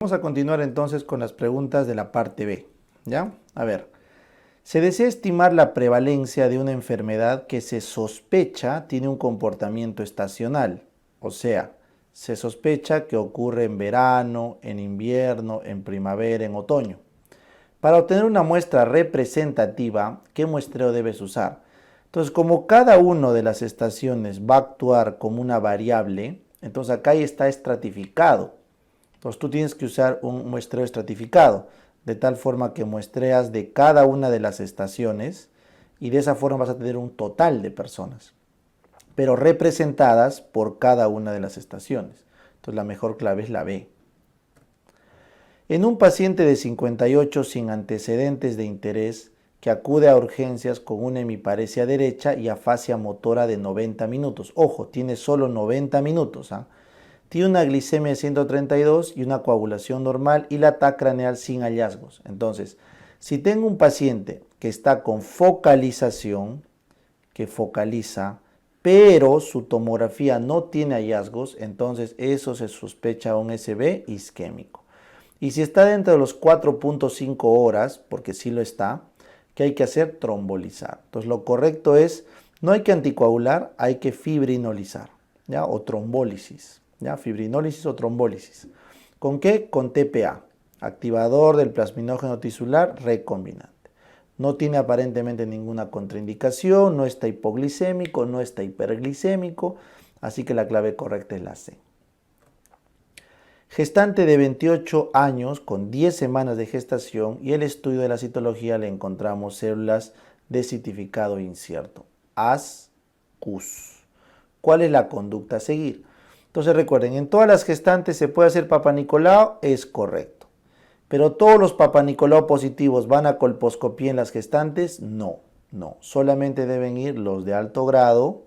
Vamos a continuar entonces con las preguntas de la parte B, ¿ya? A ver, se desea estimar la prevalencia de una enfermedad que se sospecha tiene un comportamiento estacional, o sea, se sospecha que ocurre en verano, en invierno, en primavera, en otoño. Para obtener una muestra representativa, ¿qué muestreo debes usar? Entonces, como cada una de las estaciones va a actuar como una variable, entonces acá está estratificado. Entonces tú tienes que usar un muestreo estratificado, de tal forma que muestreas de cada una de las estaciones y de esa forma vas a tener un total de personas, pero representadas por cada una de las estaciones. Entonces la mejor clave es la B. En un paciente de 58 sin antecedentes de interés que acude a urgencias con una hemiparesia derecha y afasia motora de 90 minutos. Ojo, tiene solo 90 minutos. Tiene una glicemia de 132 y una coagulación normal y la TAC craneal sin hallazgos. Entonces, si tengo un paciente que está con focalización, que focaliza, pero su tomografía no tiene hallazgos, entonces eso se sospecha un SB isquémico. Y si está dentro de los 4.5 horas, porque sí lo está, ¿qué hay que hacer? Trombolizar. Entonces lo correcto es, no hay que anticoagular, hay que fibrinolizar, ¿ya? O trombólisis, ¿ya? Fibrinólisis o trombólisis. ¿Con qué? Con TPA, activador del plasminógeno tisular recombinante. No tiene aparentemente ninguna contraindicación, no está hipoglicémico, no está hiperglicémico, así que la clave correcta es la C. Gestante de 28 años con 10 semanas de gestación y el estudio de la citología le encontramos células de citificado incierto, ASCUS. ¿Cuál es la conducta a seguir? Entonces recuerden, en todas las gestantes se puede hacer Papa Nicolau, es correcto. Pero todos los Papa Nicolau positivos van a colposcopía en las gestantes, no. Solamente deben ir los de alto grado,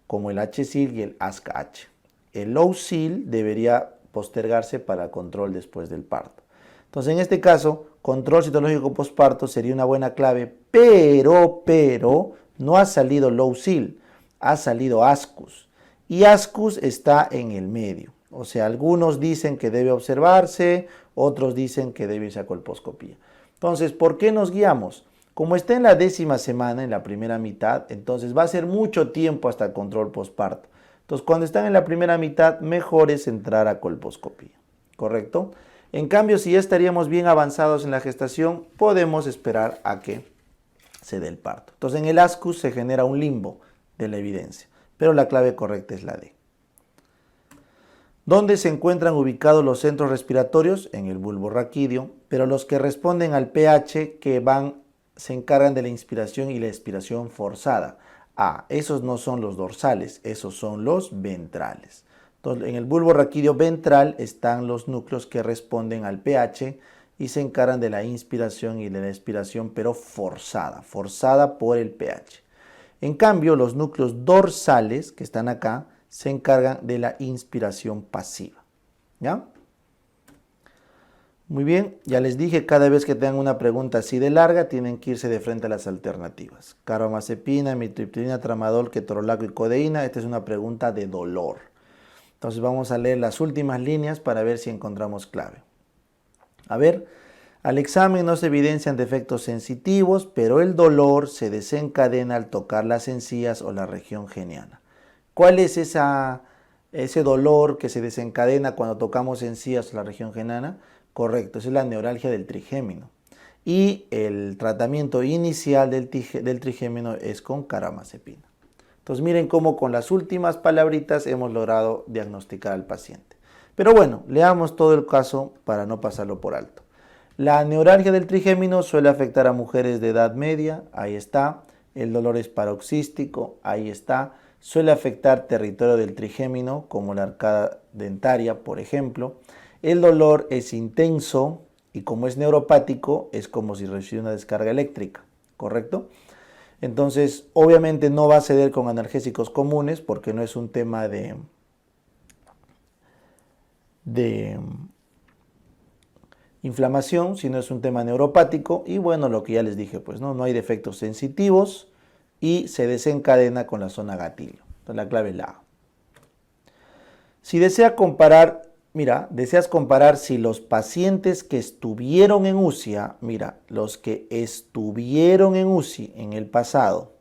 como el HSIL y el ASCA-H. El low-SIL debería postergarse para control después del parto. Entonces, en este caso, control citológico postparto sería una buena clave, pero no ha salido low-SIL, ha salido ASCUS. Y ASCUS está en el medio. O sea, algunos dicen que debe observarse, otros dicen que debe irse a colposcopía. Entonces, ¿por qué nos guiamos? Como está en la 10ª semana, en la primera mitad, entonces va a ser mucho tiempo hasta el control postparto. Entonces, cuando están en la primera mitad, mejor es entrar a colposcopía, ¿correcto? En cambio, si ya estaríamos bien avanzados en la gestación, podemos esperar a que se dé el parto. Entonces, en el ASCUS se genera un limbo de la evidencia, pero la clave correcta es la D. ¿Dónde se encuentran ubicados los centros respiratorios? En el bulbo raquídeo, pero los que responden al pH se encargan de la inspiración y la expiración forzada. Esos no son los dorsales, esos son los ventrales. Entonces, en el bulbo raquídeo ventral están los núcleos que responden al pH y se encargan de la inspiración y de la expiración, pero forzada por el pH. En cambio, los núcleos dorsales, que están acá, se encargan de la inspiración pasiva. ¿Ya? Muy bien, ya les dije, cada vez que tengan una pregunta así de larga, tienen que irse de frente a las alternativas. Carbamazepina, amitriptilina, tramadol, ketorolaco y codeína. Esta es una pregunta de dolor. Entonces vamos a leer las últimas líneas para ver si encontramos clave. A ver, al examen no se evidencian defectos sensitivos, pero el dolor se desencadena al tocar las encías o la región geniana. ¿Cuál es ese dolor que se desencadena cuando tocamos encías o la región geniana? Correcto, esa es la neuralgia del trigémino. Y el tratamiento inicial del trigémino es con carbamazepina. Entonces miren cómo con las últimas palabritas hemos logrado diagnosticar al paciente. Pero bueno, leamos todo el caso para no pasarlo por alto. La neuralgia del trigémino suele afectar a mujeres de edad media, ahí está. El dolor es paroxístico, ahí está. Suele afectar territorio del trigémino, como la arcada dentaria, por ejemplo. El dolor es intenso y como es neuropático, es como si recibiera una descarga eléctrica, ¿correcto? Entonces, obviamente no va a ceder con analgésicos comunes porque no es un tema de inflamación, sino es un tema neuropático. Y bueno, lo que ya les dije, pues no hay defectos sensitivos y se desencadena con la zona gatillo. Entonces, la clave es la A. Si desea comparar Mira, deseas comparar si los pacientes que estuvieron en UCI, mira, los que estuvieron en UCI en el pasado,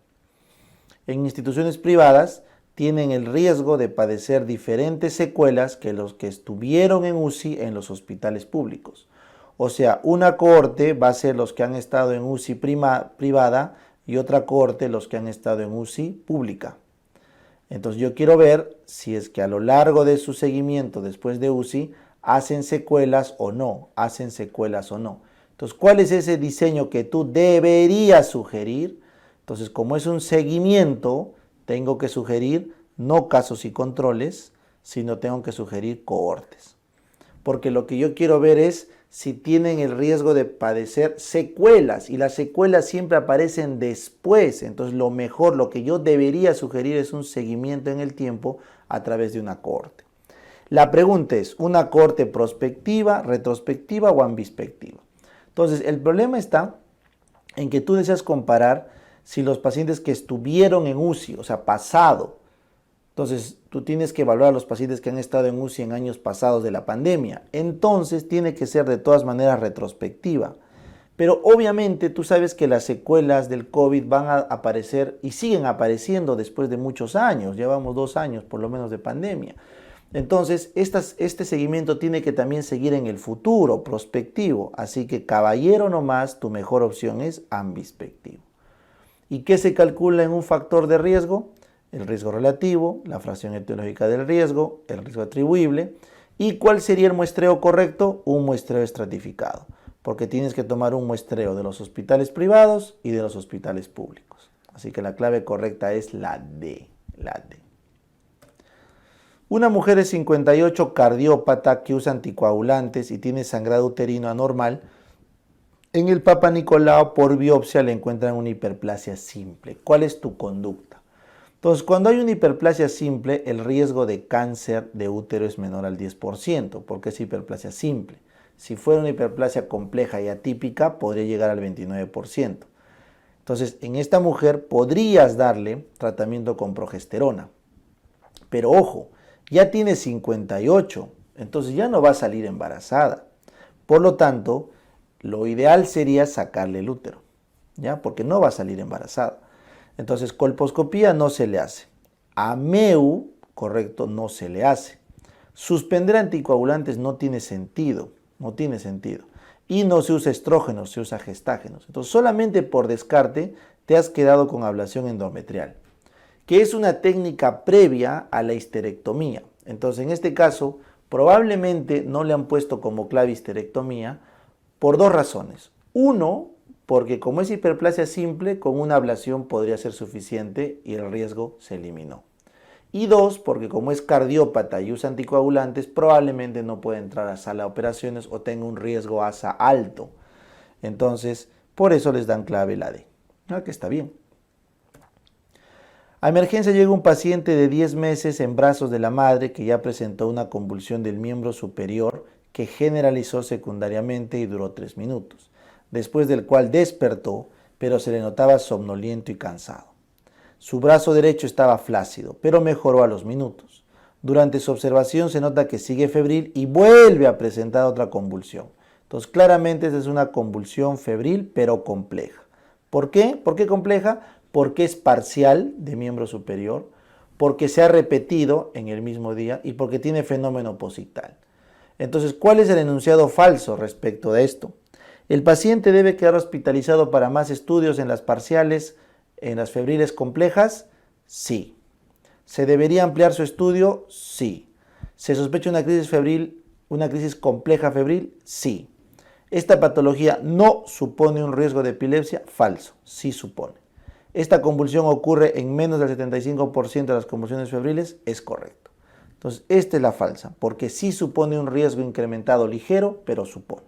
en instituciones privadas, tienen el riesgo de padecer diferentes secuelas que los que estuvieron en UCI en los hospitales públicos. O sea, una cohorte va a ser los que han estado en UCI privada y otra cohorte los que han estado en UCI pública. Entonces yo quiero ver si es que a lo largo de su seguimiento después de UCI hacen secuelas o no, Entonces, ¿cuál es ese diseño que tú deberías sugerir? Entonces, como es un seguimiento, tengo que sugerir no casos y controles, sino tengo que sugerir cohortes. Porque lo que yo quiero ver es si tienen el riesgo de padecer secuelas, y las secuelas siempre aparecen después. Entonces lo mejor, lo que yo debería sugerir es un seguimiento en el tiempo a través de una cohorte. La pregunta es, ¿una cohorte prospectiva, retrospectiva o ambispectiva? Entonces el problema está en que tú deseas comparar si los pacientes que estuvieron en UCI, o sea, pasado, entonces, tú tienes que evaluar a los pacientes que han estado en UCI en años pasados de la pandemia. Entonces, tiene que ser de todas maneras retrospectiva. Pero obviamente tú sabes que las secuelas del COVID van a aparecer y siguen apareciendo después de muchos años. Llevamos 2 años por lo menos de pandemia. Entonces, este seguimiento tiene que también seguir en el futuro, prospectivo. Así que, caballero nomás, tu mejor opción es ambispectivo. ¿Y qué se calcula en un factor de riesgo? El riesgo relativo, la fracción etiológica del riesgo, el riesgo atribuible. ¿Y cuál sería el muestreo correcto? Un muestreo estratificado, porque tienes que tomar un muestreo de los hospitales privados y de los hospitales públicos. Así que la clave correcta es la D. Una mujer de 58 cardiópata que usa anticoagulantes y tiene sangrado uterino anormal, en el Papa Nicolau por biopsia le encuentran una hiperplasia simple. ¿Cuál es tu conducta? Entonces, cuando hay una hiperplasia simple, el riesgo de cáncer de útero es menor al 10%, porque es hiperplasia simple. Si fuera una hiperplasia compleja y atípica, podría llegar al 29%. Entonces, en esta mujer podrías darle tratamiento con progesterona. Pero ojo, ya tiene 58, entonces ya no va a salir embarazada. Por lo tanto, lo ideal sería sacarle el útero, ¿ya? Porque no va a salir embarazada. Entonces, colposcopía no se le hace. AMEU, correcto, no se le hace. Suspender anticoagulantes no tiene sentido. Y no se usa estrógenos, se usa gestágenos. Entonces, solamente por descarte te has quedado con ablación endometrial, que es una técnica previa a la histerectomía. Entonces, en este caso, probablemente no le han puesto como clave histerectomía por 2 razones. Uno, porque como es hiperplasia simple, con una ablación podría ser suficiente y el riesgo se eliminó. Y 2, porque como es cardiópata y usa anticoagulantes, probablemente no puede entrar a sala de operaciones o tenga un riesgo ASA alto. Entonces, por eso les dan clave la D. Que está bien. A emergencia llega un paciente de 10 meses en brazos de la madre que ya presentó una convulsión del miembro superior que generalizó secundariamente y duró 3 minutos. Después del cual despertó, pero se le notaba somnoliento y cansado. Su brazo derecho estaba flácido, pero mejoró a los minutos. Durante su observación se nota que sigue febril y vuelve a presentar otra convulsión. Entonces, claramente esta es una convulsión febril, pero compleja. ¿Por qué? ¿Por qué compleja? Porque es parcial de miembro superior, porque se ha repetido en el mismo día y porque tiene fenómeno posictal. Entonces, ¿cuál es el enunciado falso respecto de esto? ¿El paciente debe quedar hospitalizado para más estudios en las parciales, en las febriles complejas? Sí. ¿Se debería ampliar su estudio? Sí. ¿Se sospecha una crisis febril, una crisis compleja febril? Sí. ¿Esta patología no supone un riesgo de epilepsia? Falso. Sí supone. ¿Esta convulsión ocurre en menos del 75% de las convulsiones febriles? Es correcto. Entonces, esta es la falsa, porque sí supone un riesgo incrementado ligero, pero supone.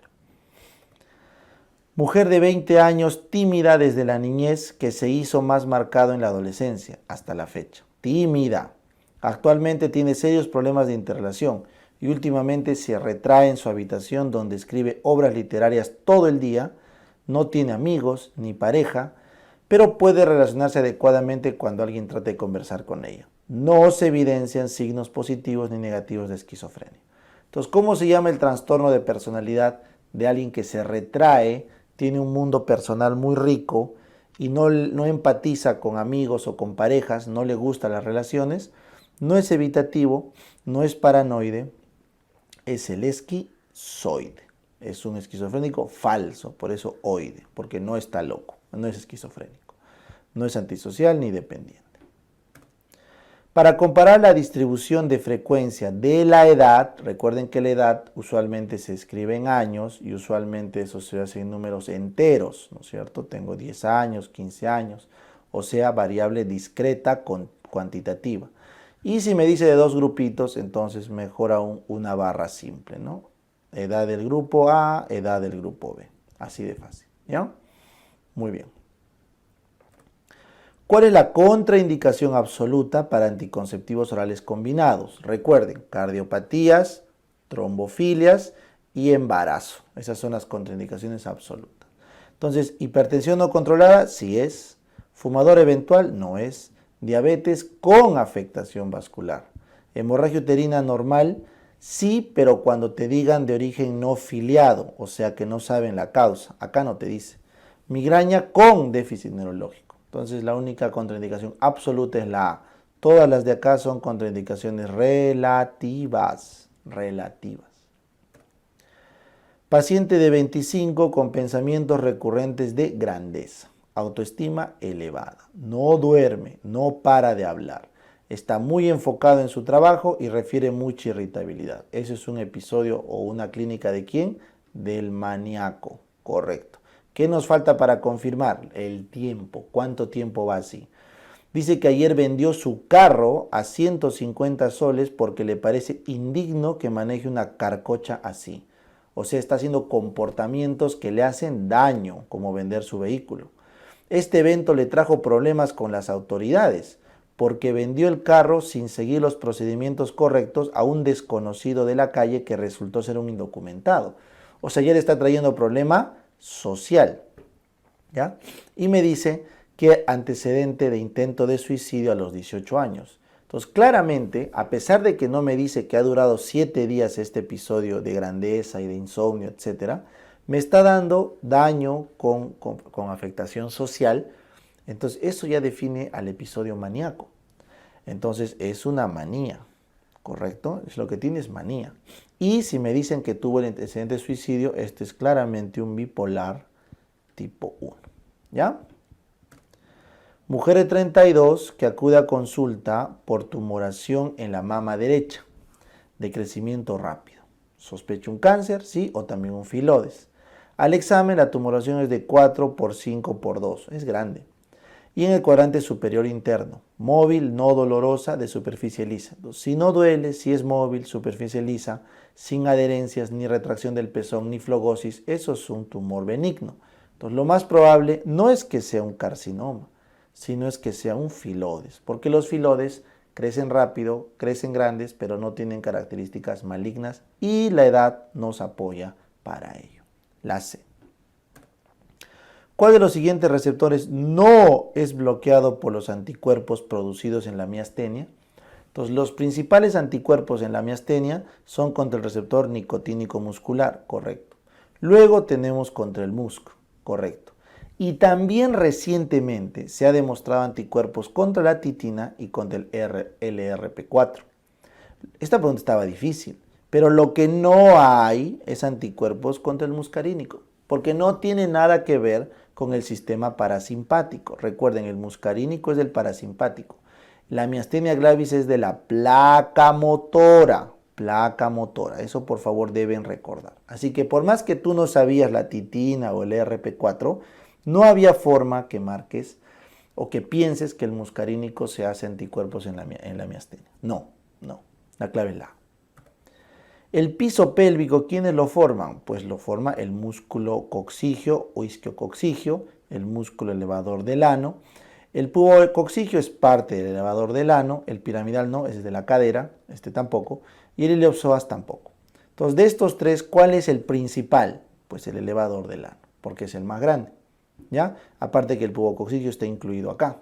Mujer de 20 años, tímida desde la niñez, que se hizo más marcado en la adolescencia, hasta la fecha. Tímida. Actualmente tiene serios problemas de interrelación y últimamente se retrae en su habitación donde escribe obras literarias todo el día, no tiene amigos ni pareja, pero puede relacionarse adecuadamente cuando alguien trate de conversar con ella. No se evidencian signos positivos ni negativos de esquizofrenia. Entonces, ¿cómo se llama el trastorno de personalidad de alguien que se retrae, tiene un mundo personal muy rico y no empatiza con amigos o con parejas, no le gustan las relaciones? No es evitativo, no es paranoide, es el esquizoide. Es un esquizofrénico falso, por eso oide, porque no está loco, no es esquizofrénico, no es antisocial ni dependiente. Para comparar la distribución de frecuencia de la edad, recuerden que la edad usualmente se escribe en años y usualmente eso se hace en números enteros, ¿no es cierto? Tengo 10 años, 15 años, o sea, variable discreta cuantitativa. Y si me dice de dos grupitos, entonces mejor aún una barra simple, ¿no? Edad del grupo A, edad del grupo B. Así de fácil, ¿ya? Muy bien. ¿Cuál es la contraindicación absoluta para anticonceptivos orales combinados? Recuerden, cardiopatías, trombofilias y embarazo. Esas son las contraindicaciones absolutas. Entonces, hipertensión no controlada, sí es. Fumador eventual, no es. Diabetes con afectación vascular. Hemorragia uterina normal, sí, pero cuando te digan de origen no filiado, o sea que no saben la causa. Acá no te dice. Migraña con déficit neurológico. Entonces la única contraindicación absoluta es la A. Todas las de acá son contraindicaciones relativas. Paciente de 25 con pensamientos recurrentes de grandeza. Autoestima elevada. No duerme, no para de hablar. Está muy enfocado en su trabajo y refiere mucha irritabilidad. Ese es un episodio o una clínica ¿de quién? Del maníaco. Correcto. ¿Qué nos falta para confirmar? El tiempo. ¿Cuánto tiempo va así? Dice que ayer vendió su carro a 150 soles porque le parece indigno que maneje una carcocha así. O sea, está haciendo comportamientos que le hacen daño, como vender su vehículo. Este evento le trajo problemas con las autoridades porque vendió el carro sin seguir los procedimientos correctos a un desconocido de la calle que resultó ser un indocumentado. O sea, ayer está trayendo problema social, ¿ya? Y me dice que antecedente de intento de suicidio a los 18 años. Entonces, claramente, a pesar de que no me dice que ha durado 7 días este episodio de grandeza y de insomnio, etcétera, me está dando daño con afectación social. Entonces, eso ya define al episodio maníaco. Entonces, es una manía, ¿correcto? Es lo que tiene, es manía. Y si me dicen que tuvo el antecedente de suicidio, este es claramente un bipolar tipo 1, ¿ya? Mujer de 32 que acude a consulta por tumoración en la mama derecha, de crecimiento rápido. Sospecha un cáncer, sí, o también un filodes. Al examen la tumoración es de 4x5x2, es grande. Y en el cuadrante superior interno, móvil, no dolorosa, de superficie lisa. Si no duele, si es móvil, superficie lisa, sin adherencias, ni retracción del pezón, ni flogosis, eso es un tumor benigno. Entonces, lo más probable no es que sea un carcinoma, sino es que sea un filodes, porque los filodes crecen rápido, crecen grandes, pero no tienen características malignas y la edad nos apoya para ello. La C. ¿Cuál de los siguientes receptores no es bloqueado por los anticuerpos producidos en la miastenia? Entonces, los principales anticuerpos en la miastenia son contra el receptor nicotínico muscular, correcto. Luego tenemos contra el musco, correcto. Y también recientemente se ha demostrado anticuerpos contra la titina y contra el LRP4. Esta pregunta estaba difícil, pero lo que no hay es anticuerpos contra el muscarínico, porque no tiene nada que ver con el sistema parasimpático. Recuerden, el muscarínico es del parasimpático. La miastenia gravis es de la placa motora. Eso por favor deben recordar. Así que por más que tú no sabías la titina o el RP4, no había forma que marques o que pienses que el muscarínico se hace anticuerpos en la miastenia. No. La clave es la A. El piso pélvico, ¿quiénes lo forman? Pues lo forma el músculo coccigio o isquiococcigio, el músculo elevador del ano. El pubococcigio es parte del elevador del ano, el piramidal no, es de la cadera, este tampoco, y el iliopsoas tampoco. Entonces, de estos tres, ¿cuál es el principal? Pues el elevador del ano, porque es el más grande, ¿ya? Aparte que el pubococcigio está incluido acá.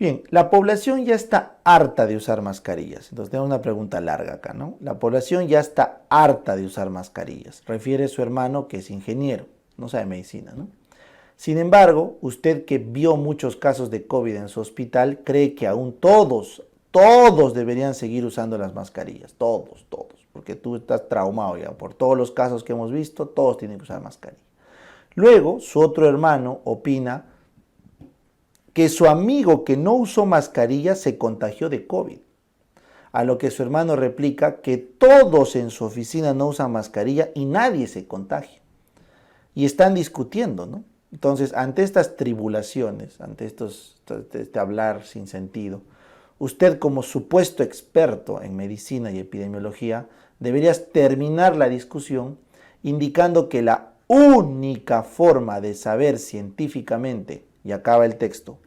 Bien, la población ya está harta de usar mascarillas. Entonces tengo una pregunta larga acá, ¿no? La población ya está harta de usar mascarillas. Refiere su hermano que es ingeniero, no sabe medicina, ¿no? Sin embargo, usted que vio muchos casos de COVID en su hospital, cree que aún todos deberían seguir usando las mascarillas. Todos, porque tú estás traumado ya por todos los casos que hemos visto, todos tienen que usar mascarilla. Luego, su otro hermano opina que su amigo que no usó mascarilla se contagió de COVID. A lo que su hermano replica que todos en su oficina no usan mascarilla y nadie se contagia. Y están discutiendo, ¿no? Entonces, ante estas tribulaciones, ante este hablar sin sentido, usted como supuesto experto en medicina y epidemiología, deberías terminar la discusión indicando que la única forma de saber científicamente, y acaba el texto,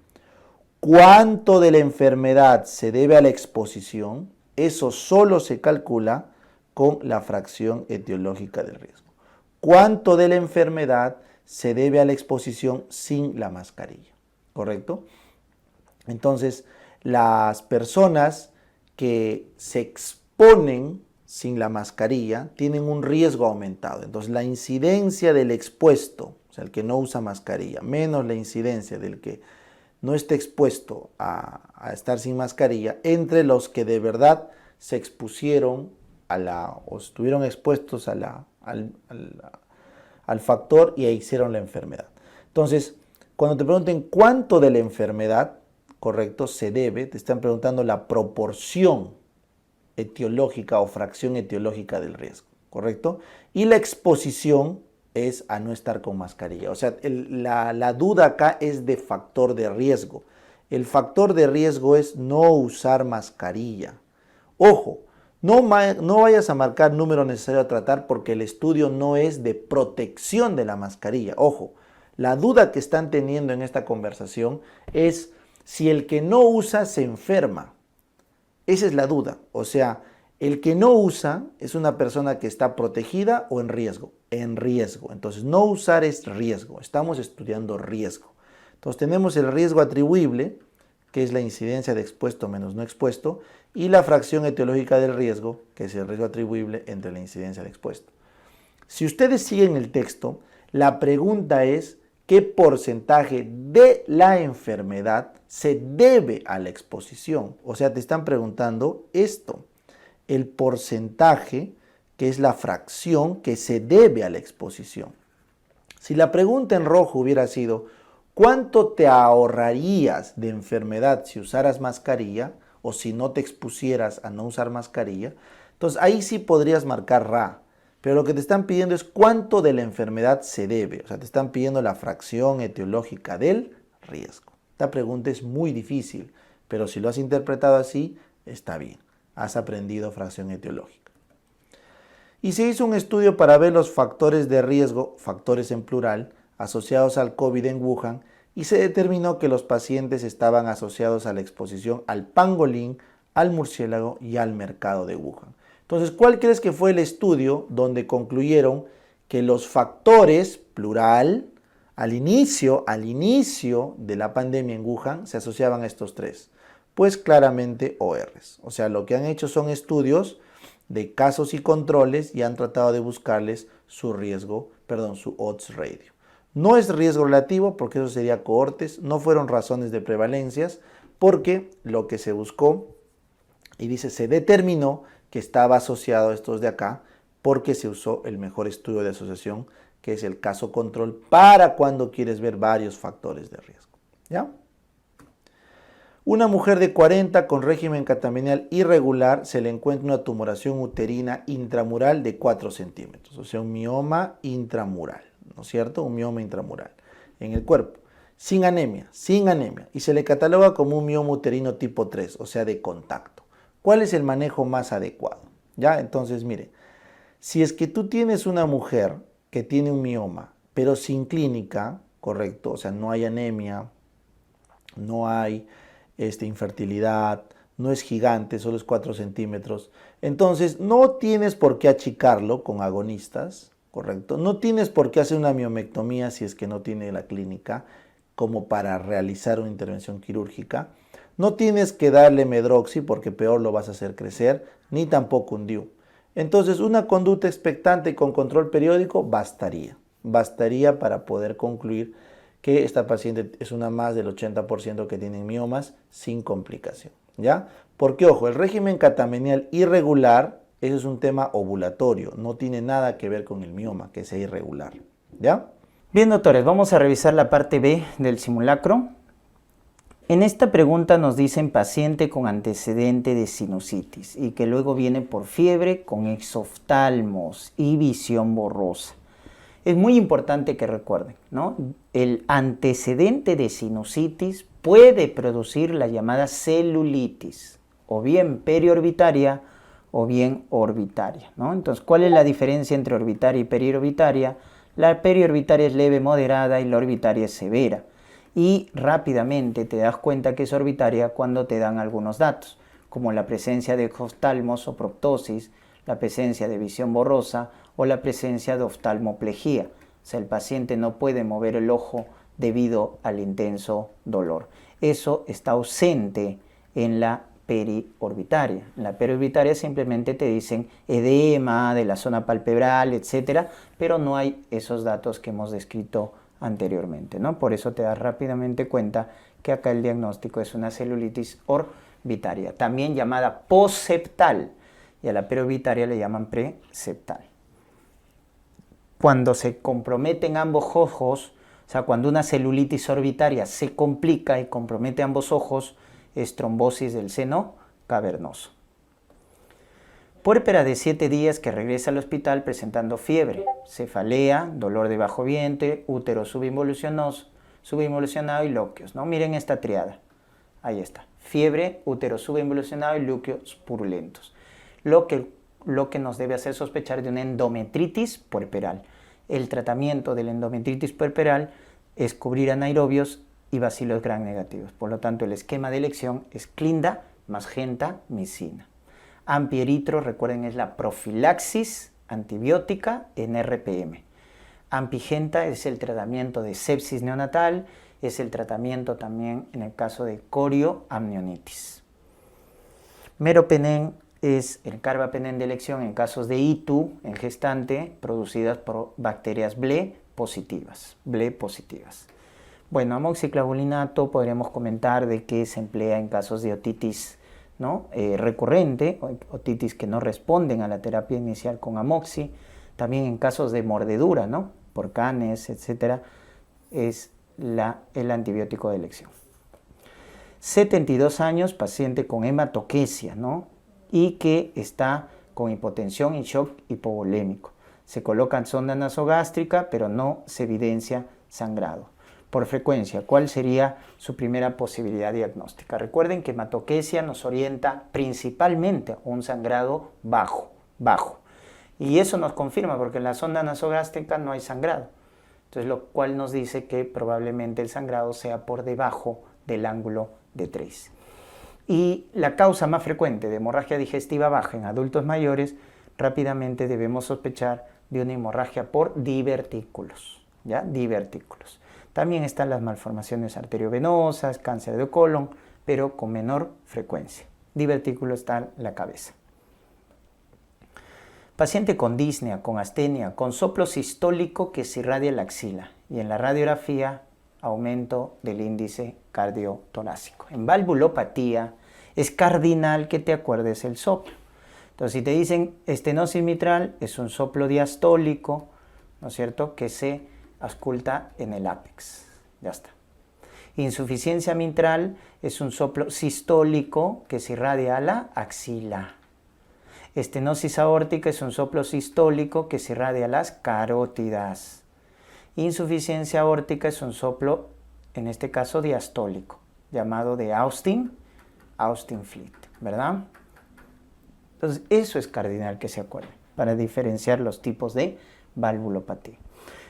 cuánto de la enfermedad se debe a la exposición, eso solo se calcula con la fracción etiológica del riesgo. ¿Cuánto de la enfermedad se debe a la exposición sin la mascarilla? ¿Correcto? Entonces, las personas que se exponen sin la mascarilla tienen un riesgo aumentado. Entonces, la incidencia del expuesto, o sea, el que no usa mascarilla, menos la incidencia del que no esté expuesto a estar sin mascarilla, entre los que de verdad se expusieron o estuvieron expuestos al factor y hicieron la enfermedad. Entonces, cuando te pregunten cuánto de la enfermedad, correcto, se debe, te están preguntando la proporción etiológica o fracción etiológica del riesgo, correcto, y la exposición es a no estar con mascarilla. O sea, la duda acá es de factor de riesgo. El factor de riesgo es no usar mascarilla. Ojo, no vayas a marcar número necesario a tratar porque el estudio no es de protección de la mascarilla. Ojo, la duda que están teniendo en esta conversación es si el que no usa se enferma. Esa es la duda. O sea, el que no usa es una persona que está protegida o en riesgo. En riesgo. Entonces, no usar es riesgo. Estamos estudiando riesgo. Entonces, tenemos el riesgo atribuible, que es la incidencia de expuesto menos no expuesto, y la fracción etiológica del riesgo, que es el riesgo atribuible entre la incidencia de expuesto. Si ustedes siguen el texto, la pregunta es qué porcentaje de la enfermedad se debe a la exposición. O sea, te están preguntando esto, el porcentaje, que es la fracción que se debe a la exposición. Si la pregunta en rojo hubiera sido, ¿cuánto te ahorrarías de enfermedad si usaras mascarilla o si no te expusieras a no usar mascarilla? Entonces ahí sí podrías marcar RA. Pero lo que te están pidiendo es cuánto de la enfermedad se debe. O sea, te están pidiendo la fracción etiológica del riesgo. Esta pregunta es muy difícil, pero si lo has interpretado así, está bien. Has aprendido fracción etiológica. Y se hizo un estudio para ver los factores de riesgo, factores en plural, asociados al COVID en Wuhan, y se determinó que los pacientes estaban asociados a la exposición al pangolín, al murciélago y al mercado de Wuhan. Entonces, ¿cuál crees que fue el estudio donde concluyeron que los factores, plural, al inicio de la pandemia en Wuhan se asociaban a estos tres? Pues claramente ORs. O sea, lo que han hecho son estudios de casos y controles y han tratado de buscarles su odds ratio. No es riesgo relativo porque eso sería cohortes, no fueron razones de prevalencias porque lo que se buscó y dice se determinó que estaba asociado a estos de acá porque se usó el mejor estudio de asociación que es el caso control para cuando quieres ver varios factores de riesgo. ¿Ya? Una mujer de 40 con régimen catamenial irregular se le encuentra una tumoración uterina intramural de 4 centímetros, o sea, un mioma intramural, ¿no es cierto? Un mioma intramural en el cuerpo, sin anemia, y se le cataloga como un mioma uterino tipo 3, o sea, de contacto. ¿Cuál es el manejo más adecuado? ¿Ya? Entonces, mire, si es que tú tienes una mujer que tiene un mioma, pero sin clínica, correcto, o sea, no hay anemia, no hay infertilidad, no es gigante, solo es 4 centímetros. Entonces, no tienes por qué achicarlo con agonistas, ¿correcto? No tienes por qué hacer una miomectomía si es que no tiene la clínica como para realizar una intervención quirúrgica. No tienes que darle medroxi porque peor lo vas a hacer crecer, ni tampoco un DIU. Entonces, una conducta expectante con control periódico bastaría. Bastaría para poder concluir que esta paciente es una más del 80% que tienen miomas sin complicación, ¿ya? Porque, ojo, el régimen catamenial irregular, eso es un tema ovulatorio, no tiene nada que ver con el mioma, que sea irregular, ¿ya? Bien, doctores, vamos a revisar la parte B del simulacro. En esta pregunta nos dicen paciente con antecedente de sinusitis y que luego viene por fiebre con exoftalmos y visión borrosa. Es muy importante que recuerden, ¿no? El antecedente de sinusitis puede producir la llamada celulitis, o bien periorbitaria o bien orbitaria, ¿no? Entonces, ¿cuál es la diferencia entre orbitaria y periorbitaria? La periorbitaria es leve, moderada y la orbitaria es severa. Y rápidamente te das cuenta que es orbitaria cuando te dan algunos datos, como la presencia de oftalmos o proptosis, la presencia de visión borrosa o la presencia de oftalmoplegia. O sea, el paciente no puede mover el ojo debido al intenso dolor. Eso está ausente en la periorbitaria. En la periorbitaria simplemente te dicen edema de la zona palpebral, etc., pero no hay esos datos que hemos descrito anteriormente, ¿no? Por eso te das rápidamente cuenta que acá el diagnóstico es una celulitis orbitaria, también llamada postseptal, y a la periorbitaria le llaman preseptal. Cuando se comprometen ambos ojos, o sea, cuando una celulitis orbitaria se complica y compromete ambos ojos, es trombosis del seno cavernoso. Puérpera de 7 días que regresa al hospital presentando fiebre, cefalea, dolor de bajo vientre, útero subinvolucionado y lúqueos, ¿no? Miren esta triada. Ahí está. Fiebre, útero subinvolucionado y lúqueos purulentos. Lo que nos debe hacer sospechar de una endometritis puerperal. El tratamiento de la endometritis puerperal es cubrir anaerobios y bacilos gram negativos. Por lo tanto, el esquema de elección es clinda más gentamicina. Ampieritro, recuerden, es la profilaxis antibiótica en RPM. Ampigenta es el tratamiento de sepsis neonatal, es el tratamiento también en el caso de corioamnionitis. Meropenem es el carbapenem de elección en casos de ITU en gestante producidas por bacterias BLE positivas. Bueno, amoxiclavulinato podríamos comentar de que se emplea en casos de otitis, ¿no? Recurrente, otitis que no responden a la terapia inicial con amoxi, también en casos de mordedura, ¿no? Por canes, etcétera, es el antibiótico de elección. 72 años, paciente con hematoquesia, ¿no? Y que está con hipotensión y shock hipovolémico. Se coloca en sonda nasogástrica, pero no se evidencia sangrado. Por frecuencia, ¿cuál sería su primera posibilidad diagnóstica? Recuerden que hematoquesia nos orienta principalmente a un sangrado bajo. Y eso nos confirma porque en la sonda nasogástrica no hay sangrado. Entonces, lo cual nos dice que probablemente el sangrado sea por debajo del ángulo de Tracy. Y la causa más frecuente de hemorragia digestiva baja en adultos mayores, rápidamente debemos sospechar de una hemorragia por divertículos, ¿ya? Divertículos. También están las malformaciones arteriovenosas, cáncer de colon, pero con menor frecuencia. Divertículo está en la cabeza. Paciente con disnea, con astenia, con soplo sistólico que se irradia la axila y en la radiografía aumento del índice cardiotorácico. En valvulopatía es cardinal que te acuerdes el soplo. Entonces, si te dicen estenosis mitral, es un soplo diastólico, ¿no es cierto?, que se ausculta en el ápex. Ya está. Insuficiencia mitral es un soplo sistólico que se irradia a la axila. Estenosis aórtica es un soplo sistólico que se irradia a las carótidas. Insuficiencia aórtica es un soplo, en este caso diastólico, llamado de Austin-Fleet, ¿verdad? Entonces, eso es cardinal que se acuerde para diferenciar los tipos de valvulopatía.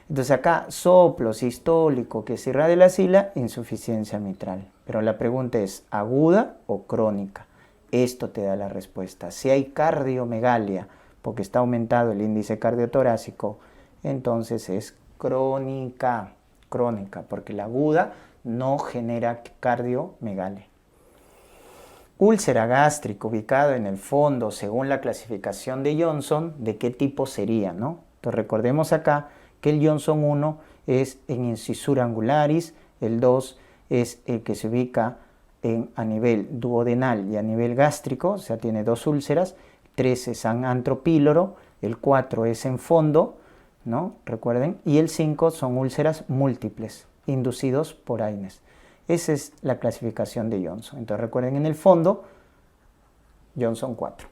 Entonces acá, soplo sistólico que se irradia la axila, insuficiencia mitral. Pero la pregunta es, ¿aguda o crónica? Esto te da la respuesta. Si hay cardiomegalia, porque está aumentado el índice cardiotorácico, entonces es crónica, porque la aguda no genera cardiomegalia. Úlcera gástrica ubicada en el fondo según la clasificación de Johnson, ¿de qué tipo sería, no? Entonces recordemos acá que el Johnson 1 es en incisura angularis, el 2 es el que se ubica a nivel duodenal y a nivel gástrico, o sea, tiene 2 úlceras, 3 es en antropíloro, el 4 es en fondo, ¿no? Recuerden, y el 5 son úlceras múltiples, inducidos por AINES. Esa es la clasificación de Johnson. Entonces recuerden, en el fondo, Johnson 4.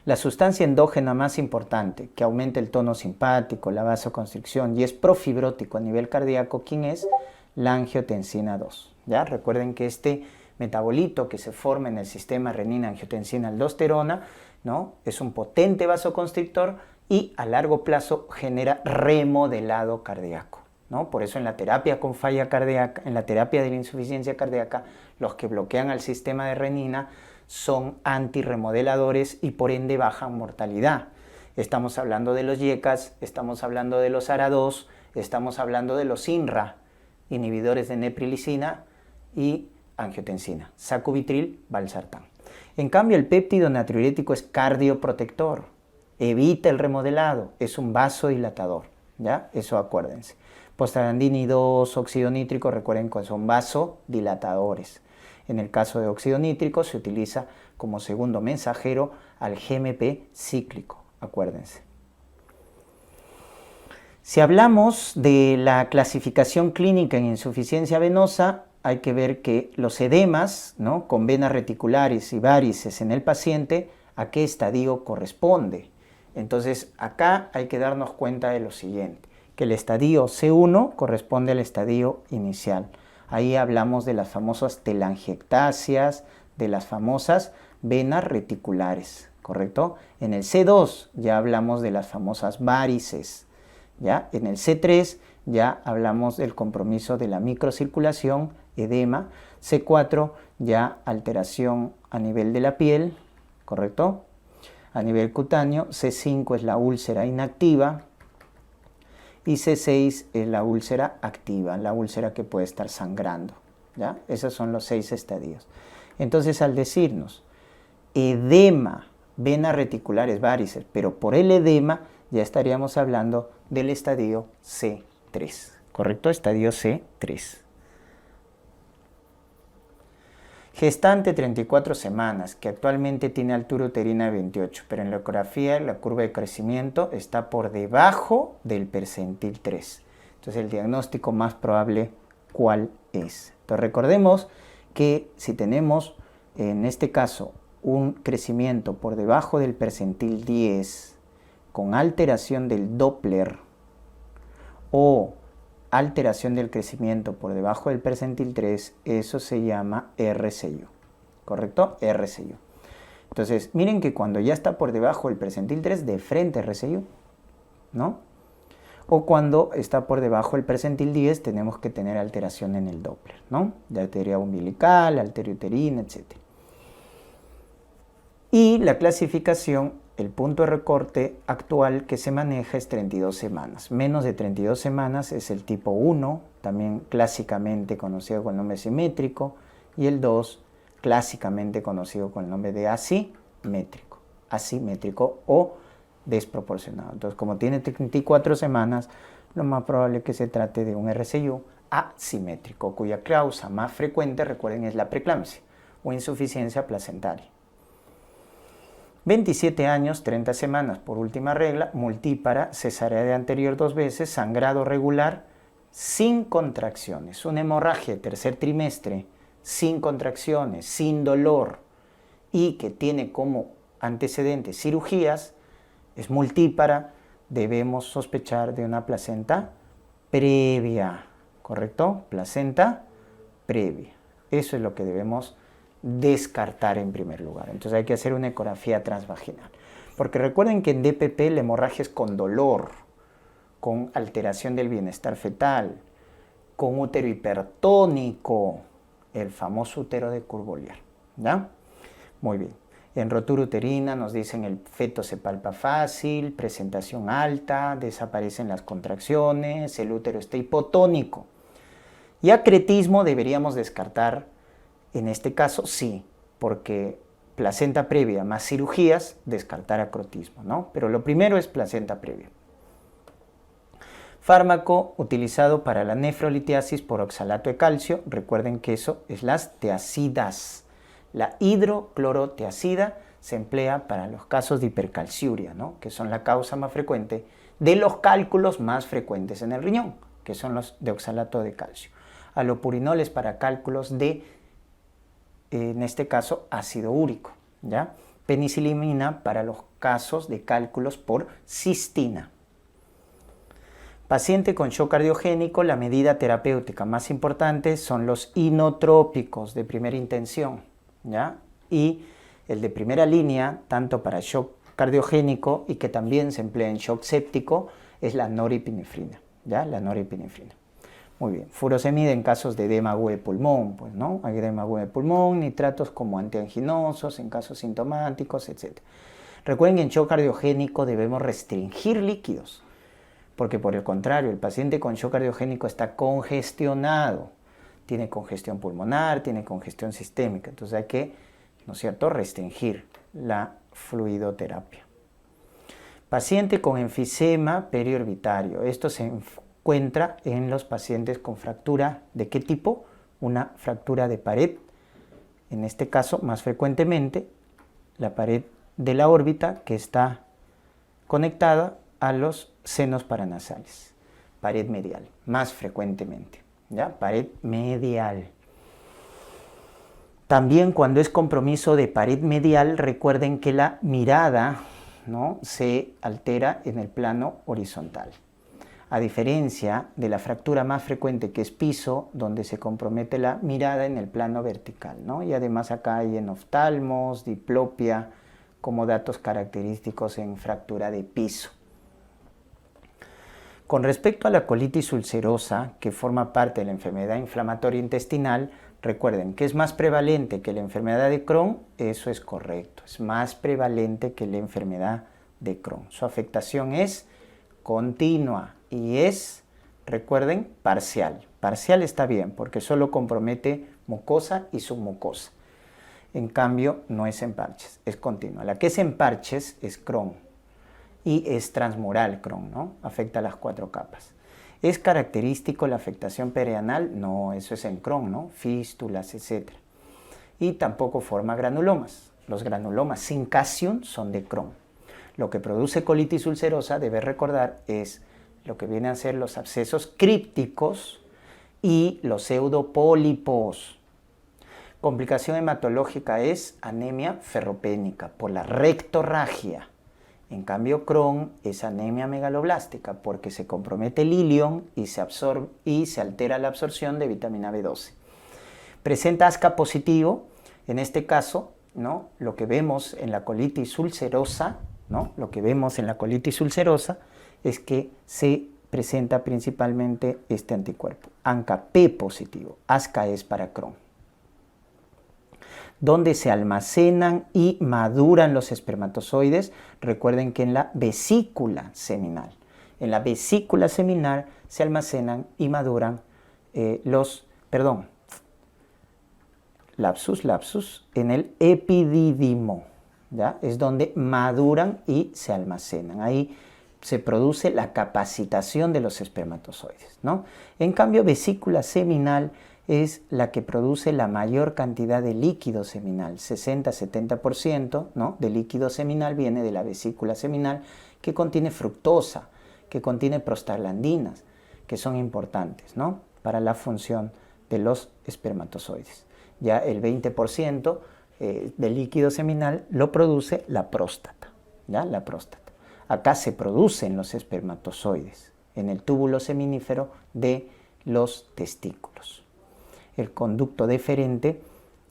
La sustancia endógena más importante que aumenta el tono simpático, la vasoconstricción y es profibrótico a nivel cardíaco, ¿quién es? La angiotensina 2. ¿Ya? Recuerden que este metabolito que se forma en el sistema renina-angiotensina-aldosterona, ¿no? Es un potente vasoconstrictor y a largo plazo genera remodelado cardíaco, ¿no? Por eso en la terapia con falla cardíaca, en la terapia de la insuficiencia cardíaca, los que bloquean al sistema de renina son antirremodeladores y por ende bajan mortalidad. Estamos hablando de los YECAS, estamos hablando de los ARA2, estamos hablando de los INRA, inhibidores de neprilicina y angiotensina, sacubitril, valsartán. En cambio, el péptido natriurético es cardioprotector, evita el remodelado, es un vasodilatador, ¿ya? Eso acuérdense. Prostaglandina 2, óxido nítrico, recuerden que son vasodilatadores. En el caso de óxido nítrico se utiliza como segundo mensajero al GMP cíclico, acuérdense. Si hablamos de la clasificación clínica en insuficiencia venosa, hay que ver que los edemas, ¿no? Con venas reticulares y varices en el paciente, ¿a qué estadio corresponde? Entonces, acá hay que darnos cuenta de lo siguiente, que el estadio C1 corresponde al estadio inicial. Ahí hablamos de las famosas telangiectasias, de las famosas venas reticulares, ¿correcto? En el C2 ya hablamos de las famosas varices, ¿ya? En el C3 ya hablamos del compromiso de la microcirculación, edema. C4 ya alteración a nivel de la piel, ¿correcto? A nivel cutáneo. C5 es la úlcera inactiva. Y C6 es la úlcera activa, la úlcera que puede estar sangrando, ¿ya? Esos son los 6 estadios. Entonces, al decirnos edema, venas reticulares, varices, pero por el edema ya estaríamos hablando del estadio C3, ¿correcto? Estadio C3. Gestante 34 semanas, que actualmente tiene altura uterina de 28, pero en la ecografía la curva de crecimiento está por debajo del percentil 3. Entonces el diagnóstico más probable, ¿cuál es? Entonces recordemos que si tenemos en este caso un crecimiento por debajo del percentil 10 con alteración del Doppler o alteración del crecimiento por debajo del percentil 3, eso se llama RCU, ¿correcto? RCU. Entonces, miren que cuando ya está por debajo del percentil 3, de frente RCU, ¿no? O cuando está por debajo del percentil 10, tenemos que tener alteración en el Doppler, ¿no? De arteria umbilical, arteria uterina, etc. Y la clasificación, el punto de recorte actual que se maneja es 32 semanas. Menos de 32 semanas es el tipo 1, también clásicamente conocido con el nombre simétrico, y el 2, clásicamente conocido con el nombre de asimétrico o desproporcionado. Entonces, como tiene 34 semanas, lo más probable es que se trate de un RCU asimétrico, cuya causa más frecuente, recuerden, es la preeclampsia o insuficiencia placentaria. 27 años, 30 semanas por última regla, multípara, cesárea de anterior 2 veces, sangrado regular, sin contracciones, una hemorragia de tercer trimestre, sin contracciones, sin dolor y que tiene como antecedentes cirugías, es multípara, debemos sospechar de una placenta previa, ¿correcto? Placenta previa. Eso es lo que debemos descartar en primer lugar. Entonces hay que hacer una ecografía transvaginal. Porque recuerden que en DPP la hemorragia es con dolor, con alteración del bienestar fetal, con útero hipertónico, el famoso útero de Kurboliar, ¿ya? Muy bien. En rotura uterina nos dicen el feto se palpa fácil, presentación alta, desaparecen las contracciones, el útero está hipotónico. Y acretismo deberíamos descartar En este caso sí, porque placenta previa más cirugías, descartar acrotismo, ¿no? Pero lo primero es placenta previa. Fármaco utilizado para la nefrolitiasis por oxalato de calcio. Recuerden que eso es las teacidas. La hidrocloroteacida se emplea para los casos de hipercalciuria, ¿no? Que son la causa más frecuente de los cálculos más frecuentes en el riñón, que son los de oxalato de calcio. Alopurinoles para cálculos de, en este caso, ácido úrico, ¿ya? Penicilimina para los casos de cálculos por cistina. Paciente con shock cardiogénico, la medida terapéutica más importante son los inotrópicos de primera intención, ¿ya? Y el de primera línea, tanto para shock cardiogénico y que también se emplea en shock séptico, es la noripinefrina, ¿ya? La noripinefrina. Muy bien, furosemida en casos de edema agudo de pulmón, pues, ¿no? Hay edema agudo de pulmón, nitratos como antianginosos en casos sintomáticos, etc. Recuerden que en shock cardiogénico debemos restringir líquidos, porque por el contrario, el paciente con shock cardiogénico está congestionado, tiene congestión pulmonar, tiene congestión sistémica, entonces hay que, ¿no es cierto?, restringir la fluidoterapia. Paciente con enfisema periorbitario, esto se encuentra en los pacientes con fractura, ¿de qué tipo? Una fractura de pared, en este caso más frecuentemente la pared de la órbita que está conectada a los senos paranasales, pared medial, más frecuentemente, ¿ya? Pared medial. También cuando es compromiso de pared medial, recuerden que la mirada, ¿no?, se altera en el plano horizontal. A diferencia de la fractura más frecuente que es piso, donde se compromete la mirada en el plano vertical, ¿no? Y además acá hay enoftalmos, diplopia, como datos característicos en fractura de piso. Con respecto a la colitis ulcerosa, que forma parte de la enfermedad inflamatoria intestinal, recuerden que es más prevalente que la enfermedad de Crohn. Eso es correcto, es más prevalente que la enfermedad de Crohn. Su afectación es continua y es, recuerden, parcial. Parcial está bien porque solo compromete mucosa y submucosa. En cambio, no es en parches, es continua. La que es en parches es Crohn. Y es transmural Crohn, ¿no? Afecta a las 4 capas. ¿Es característico la afectación perianal? No, eso es en Crohn, ¿no? Fístulas, etc. Y tampoco forma granulomas. Los granulomas sin calcium son de Crohn. Lo que produce colitis ulcerosa, debes recordar, es lo que vienen a ser los abscesos crípticos y los pseudopólipos. Complicación hematológica es anemia ferropénica por la rectorragia. En cambio, Crohn es anemia megaloblástica porque se compromete el ilion y se absorbe y se altera la absorción de vitamina B12. Presenta ASCA positivo, en este caso, ¿no?, lo que vemos en la colitis ulcerosa, ¿no?, lo que vemos en la colitis ulcerosa es que se presenta principalmente este anticuerpo, ANCA-P positivo. ASCA es para Crohn. Donde se almacenan y maduran los espermatozoides, recuerden que en la vesícula seminal. En la vesícula seminal se almacenan y maduran lapsus, en el epidídimo, ¿ya? Es donde maduran y se almacenan. Ahí se produce la capacitación de los espermatozoides, ¿no? En cambio, vesícula seminal es la que produce la mayor cantidad de líquido seminal, 60-70%, ¿no?, de líquido seminal viene de la vesícula seminal, que contiene fructosa, que contiene prostaglandinas, que son importantes, ¿no?, para la función de los espermatozoides. Ya el 20% del líquido seminal lo produce la próstata, ¿ya? La próstata. Acá se producen los espermatozoides en el túbulo seminífero de los testículos. El conducto deferente,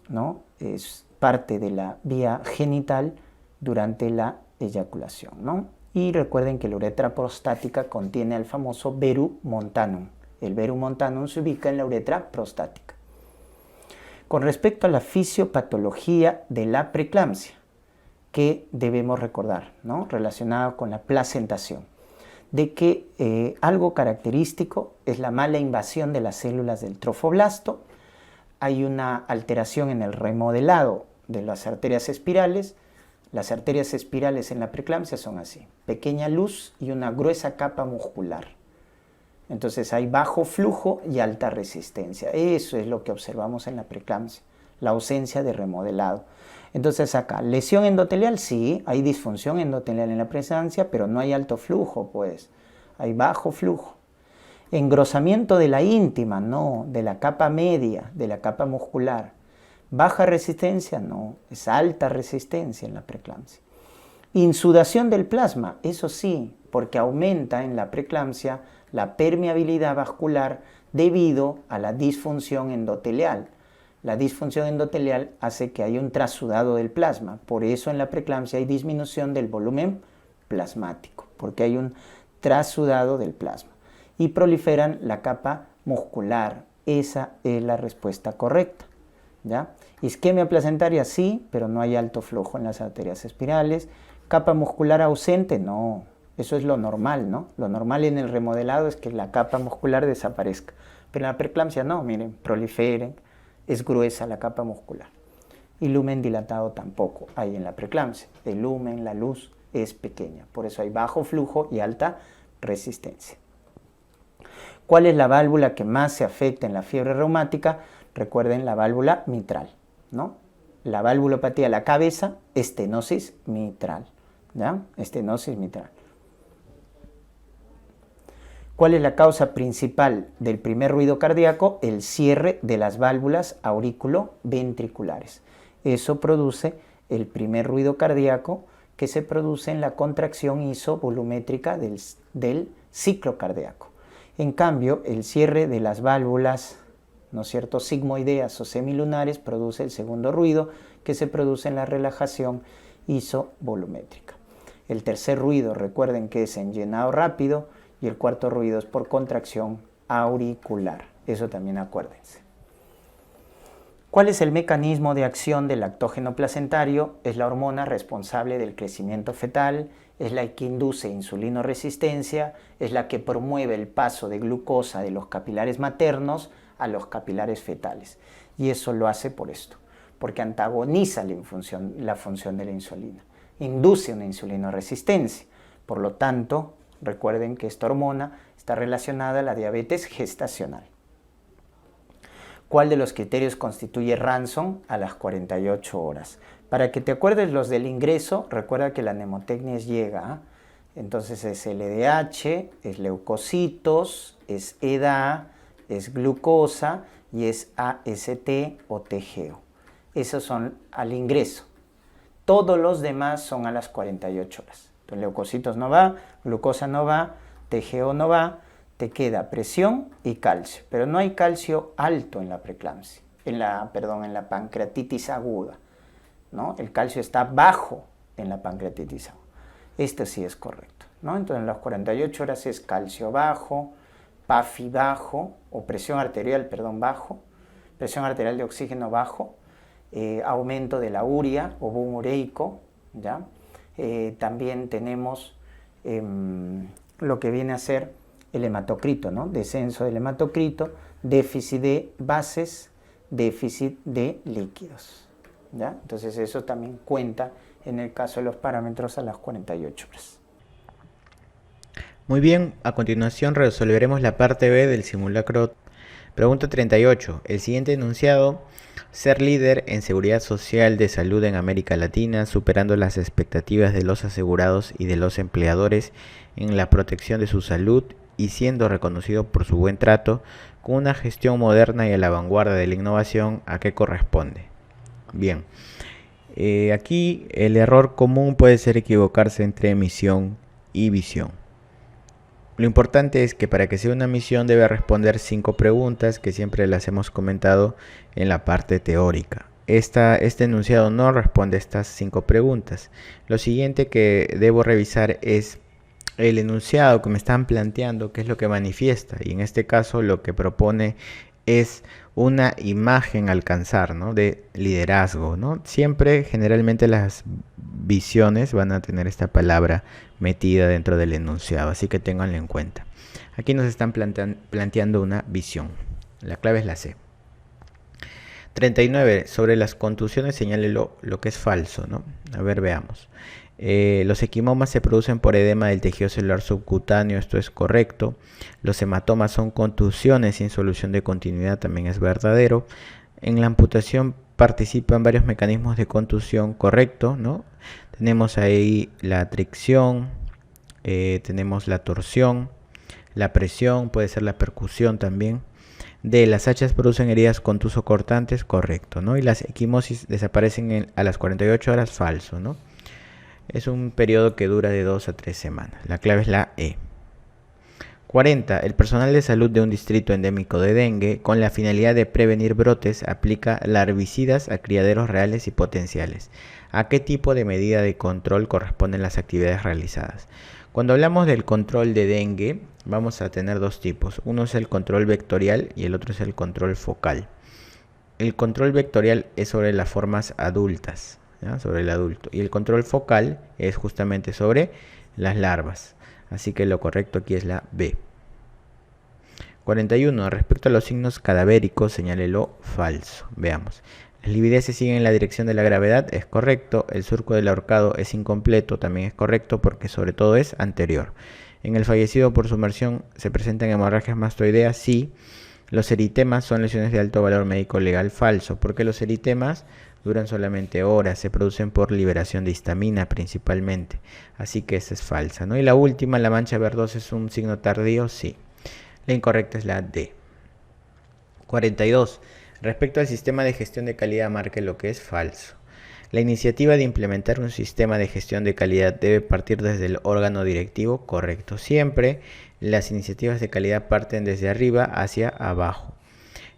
¿no?, es parte de la vía genital durante la eyaculación, ¿no? Y recuerden que la uretra prostática contiene el famoso verum montanum. El verum montanum se ubica en la uretra prostática. Con respecto a la fisiopatología de la preeclampsia, que debemos recordar, ¿no?, relacionada con la placentación, de que algo característico es la mala invasión de las células del trofoblasto. hay una alteración en el remodelado de las arterias espirales. Las arterias espirales en la preeclampsia son así: pequeña luz y una gruesa capa muscular. Entonces hay bajo flujo y alta resistencia. Eso es lo que observamos en la preeclampsia, la ausencia de remodelado. Entonces acá, lesión endotelial, sí, hay disfunción endotelial en la preeclampsia, pero no hay alto flujo, pues, hay bajo flujo. Engrosamiento de la íntima, no, de la capa media, de la capa muscular. Baja resistencia, no, es alta resistencia en la preeclampsia. Insudación del plasma, eso sí, porque aumenta en la preeclampsia la permeabilidad vascular debido a la disfunción endotelial. La disfunción endotelial hace que haya un trasudado del plasma, por eso en la preeclampsia hay disminución del volumen plasmático, porque hay un trasudado del plasma. Y proliferan la capa muscular, esa es la respuesta correcta, ¿ya? Isquemia placentaria sí, pero no hay alto flujo en las arterias espirales. Capa muscular ausente, no, eso es lo normal, ¿no? Lo normal en el remodelado es que la capa muscular desaparezca, pero en la preeclampsia no, miren, proliferen, es gruesa la capa muscular. Y lumen dilatado tampoco hay en la preeclampsia. El lumen, la luz, es pequeña, por eso hay bajo flujo y alta resistencia. ¿Cuál es la válvula que más se afecta en la fiebre reumática? Recuerden la válvula mitral, ¿no? La valvulopatía de la cabeza, estenosis mitral, ¿ya? Estenosis mitral. ¿Cuál es la causa principal del primer ruido cardíaco? El cierre de las válvulas aurículo-ventriculares. Eso produce el primer ruido cardíaco que se produce en la contracción isovolumétrica del ciclo cardíaco. En cambio, el cierre de las válvulas, ¿no es cierto?, sigmoideas o semilunares produce el segundo ruido que se produce en la relajación isovolumétrica. El tercer ruido, recuerden que es en llenado rápido, y el cuarto ruido es por contracción auricular. Eso también acuérdense. ¿Cuál es el mecanismo de acción del lactógeno placentario? Es la hormona responsable del crecimiento fetal, es la que induce insulinoresistencia, es la que promueve el paso de glucosa de los capilares maternos a los capilares fetales. Y eso lo hace por esto, porque antagoniza la función de la insulina, induce una insulinoresistencia. Por lo tanto, recuerden que esta hormona está relacionada a la diabetes gestacional. ¿Cuál de los criterios constituye Ranson a las 48 horas? Para que te acuerdes los del ingreso, recuerda que la mnemotecnia es llega. Entonces es LDH, es leucocitos, es EDA, es glucosa y es AST o TGO. Esos son al ingreso. Todos los demás son a las 48 horas. Entonces, leucocitos no va, glucosa no va, TGO no va, te queda presión y calcio. Pero no hay calcio alto en la preeclampsia, en la pancreatitis aguda, ¿no? El calcio está bajo en la pancreatitis aguda. Esto sí es correcto, ¿no? Entonces, en las 48 horas es calcio bajo, PAFI bajo, o presión arterial, bajo, presión arterial de oxígeno bajo, aumento de la urea o boom ureico, ¿ya? También tenemos lo que viene a ser el hematocrito, ¿no? Descenso del hematocrito, déficit de bases, déficit de líquidos, ¿ya? Entonces eso también cuenta en el caso de los parámetros a las 48 horas. Muy bien, a continuación resolveremos la parte B del simulacro. Pregunta 38. El siguiente enunciado: ser líder en seguridad social de salud en América Latina, superando las expectativas de los asegurados y de los empleadores en la protección de su salud y siendo reconocido por su buen trato, con una gestión moderna y a la vanguardia de la innovación, ¿a qué corresponde? Bien, aquí el error común puede ser equivocarse entre misión y visión. Lo importante es que para que sea una misión debe responder 5 preguntas que siempre las hemos comentado en la parte teórica. Este enunciado no responde a estas 5 preguntas. Lo siguiente que debo revisar es el enunciado que me están planteando, qué es lo que manifiesta. Y en este caso lo que propone es una imagen a alcanzar, ¿no? De liderazgo, ¿no? Siempre, generalmente las visiones van a tener esta palabra metida dentro del enunciado, así que ténganlo en cuenta. Aquí nos están planteando una visión. La clave es la C. 39. Sobre las contusiones, señale lo que es falso, ¿no? A ver, veamos. Los equimomas se producen por edema del tejido celular subcutáneo, esto es correcto. Los hematomas son contusiones sin solución de continuidad, también es verdadero. En la amputación participan varios mecanismos de contusión, correcto, ¿no? Tenemos ahí la tricción, tenemos la torsión, la presión, puede ser la percusión también. D. Las hachas producen heridas contuso-cortantes, correcto, ¿no? Y las equimosis desaparecen a las 48 horas, falso, ¿no? Es un periodo que dura de 2 a 3 semanas. La clave es la E. 40. El personal de salud de un distrito endémico de dengue, con la finalidad de prevenir brotes, aplica larvicidas a criaderos reales y potenciales. ¿A qué tipo de medida de control corresponden las actividades realizadas? Cuando hablamos del control de dengue, vamos a tener dos tipos. Uno es el control vectorial y el otro es el control focal. El control vectorial es sobre las formas adultas, ¿ya? Sobre el adulto. Y el control focal es justamente sobre las larvas. Así que lo correcto aquí es la B. 41. Respecto a los signos cadavéricos, señálelo falso. Veamos. Las livideces siguen en la dirección de la gravedad, es correcto. El surco del ahorcado es incompleto, también es correcto porque sobre todo es anterior. En el fallecido por sumersión se presentan hemorragias mastoideas, sí. Los eritemas son lesiones de alto valor médico legal, falso, porque los eritemas duran solamente horas, se producen por liberación de histamina principalmente, así que esa es falsa, ¿no? Y la última, la mancha verdosa es un signo tardío, sí. La incorrecta es la D. 42. Respecto al sistema de gestión de calidad, marque lo que es falso. La iniciativa de implementar un sistema de gestión de calidad debe partir desde el órgano directivo, correcto. Siempre las iniciativas de calidad parten desde arriba hacia abajo.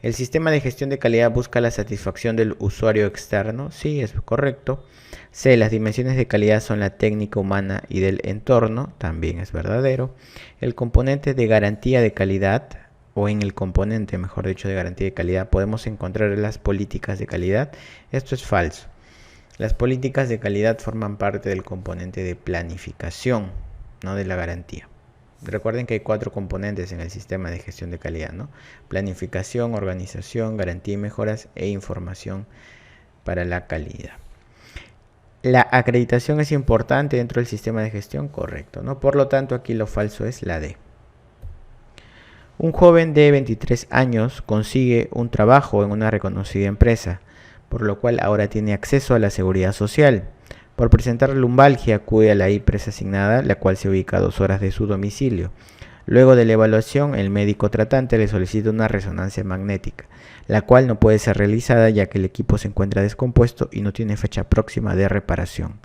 El sistema de gestión de calidad busca la satisfacción del usuario externo, sí, es correcto. C. Las dimensiones de calidad son la técnica humana y del entorno, también es verdadero. El componente de garantía de calidad, o en el componente, mejor dicho, de garantía de calidad, podemos encontrar las políticas de calidad. Esto es falso. Las políticas de calidad forman parte del componente de planificación, no de la garantía. Recuerden que hay 4 componentes en el sistema de gestión de calidad, ¿no? Planificación, organización, garantía y mejoras e información para la calidad. La acreditación es importante dentro del sistema de gestión, correcto, ¿no? Por lo tanto, aquí lo falso es la D. Un joven de 23 años consigue un trabajo en una reconocida empresa, por lo cual ahora tiene acceso a la seguridad social. Por presentar lumbalgia acude a la IPRES asignada, la cual se ubica a 2 horas de su domicilio. Luego de la evaluación, el médico tratante le solicita una resonancia magnética, la cual no puede ser realizada ya que el equipo se encuentra descompuesto y no tiene fecha próxima de reparación.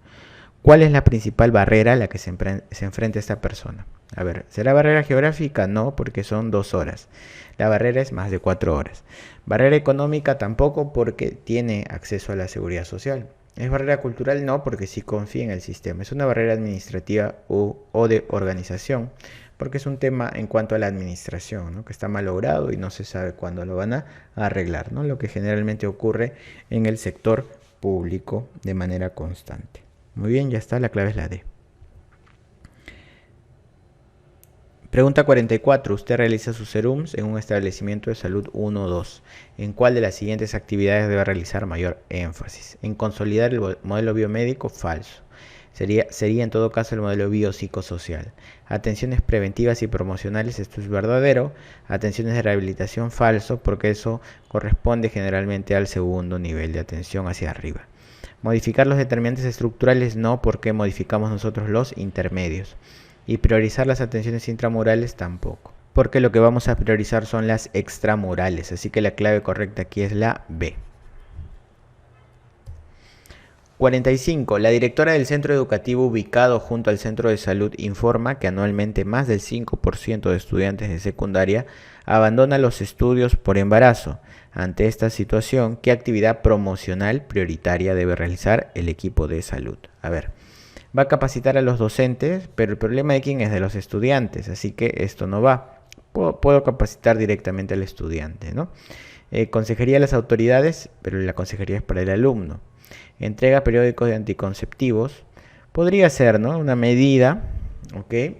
¿Cuál es la principal barrera a la que se enfrenta esta persona? A ver, ¿será barrera geográfica? No, porque son 2 horas. La barrera es más de 4 horas. Barrera económica tampoco, porque tiene acceso a la seguridad social. ¿Es barrera cultural? No, porque sí confía en el sistema. Es una barrera administrativa o de organización, porque es un tema en cuanto a la administración, ¿no? Que está mal logrado y no se sabe cuándo lo van a arreglar, ¿no? Lo que generalmente ocurre en el sector público de manera constante. Muy bien, ya está, la clave es la D. Pregunta 44. Usted realiza sus serums en un establecimiento de salud 1 o 2. ¿En cuál de las siguientes actividades debe realizar mayor énfasis? En consolidar el modelo biomédico, falso. Sería en todo caso el modelo biopsicosocial. Atenciones preventivas y promocionales, esto es verdadero. Atenciones de rehabilitación, falso, porque eso corresponde generalmente al segundo nivel de atención hacia arriba. Modificar los determinantes estructurales, no, porque modificamos nosotros los intermedios. Y priorizar las atenciones intramurales tampoco, porque lo que vamos a priorizar son las extramurales, así que la clave correcta aquí es la B. 45. La directora del centro educativo ubicado junto al centro de salud informa que anualmente más del 5% de estudiantes de secundaria abandona los estudios por embarazo. Ante esta situación, ¿qué actividad promocional prioritaria debe realizar el equipo de salud? A ver. Va a capacitar a los docentes, pero el problema de quién es de los estudiantes, así que esto no va. Puedo capacitar directamente al estudiante, ¿no? Consejería a las autoridades, pero la consejería es para el alumno. Entrega periódicos de anticonceptivos. Podría ser, ¿no? Una medida, ¿ok?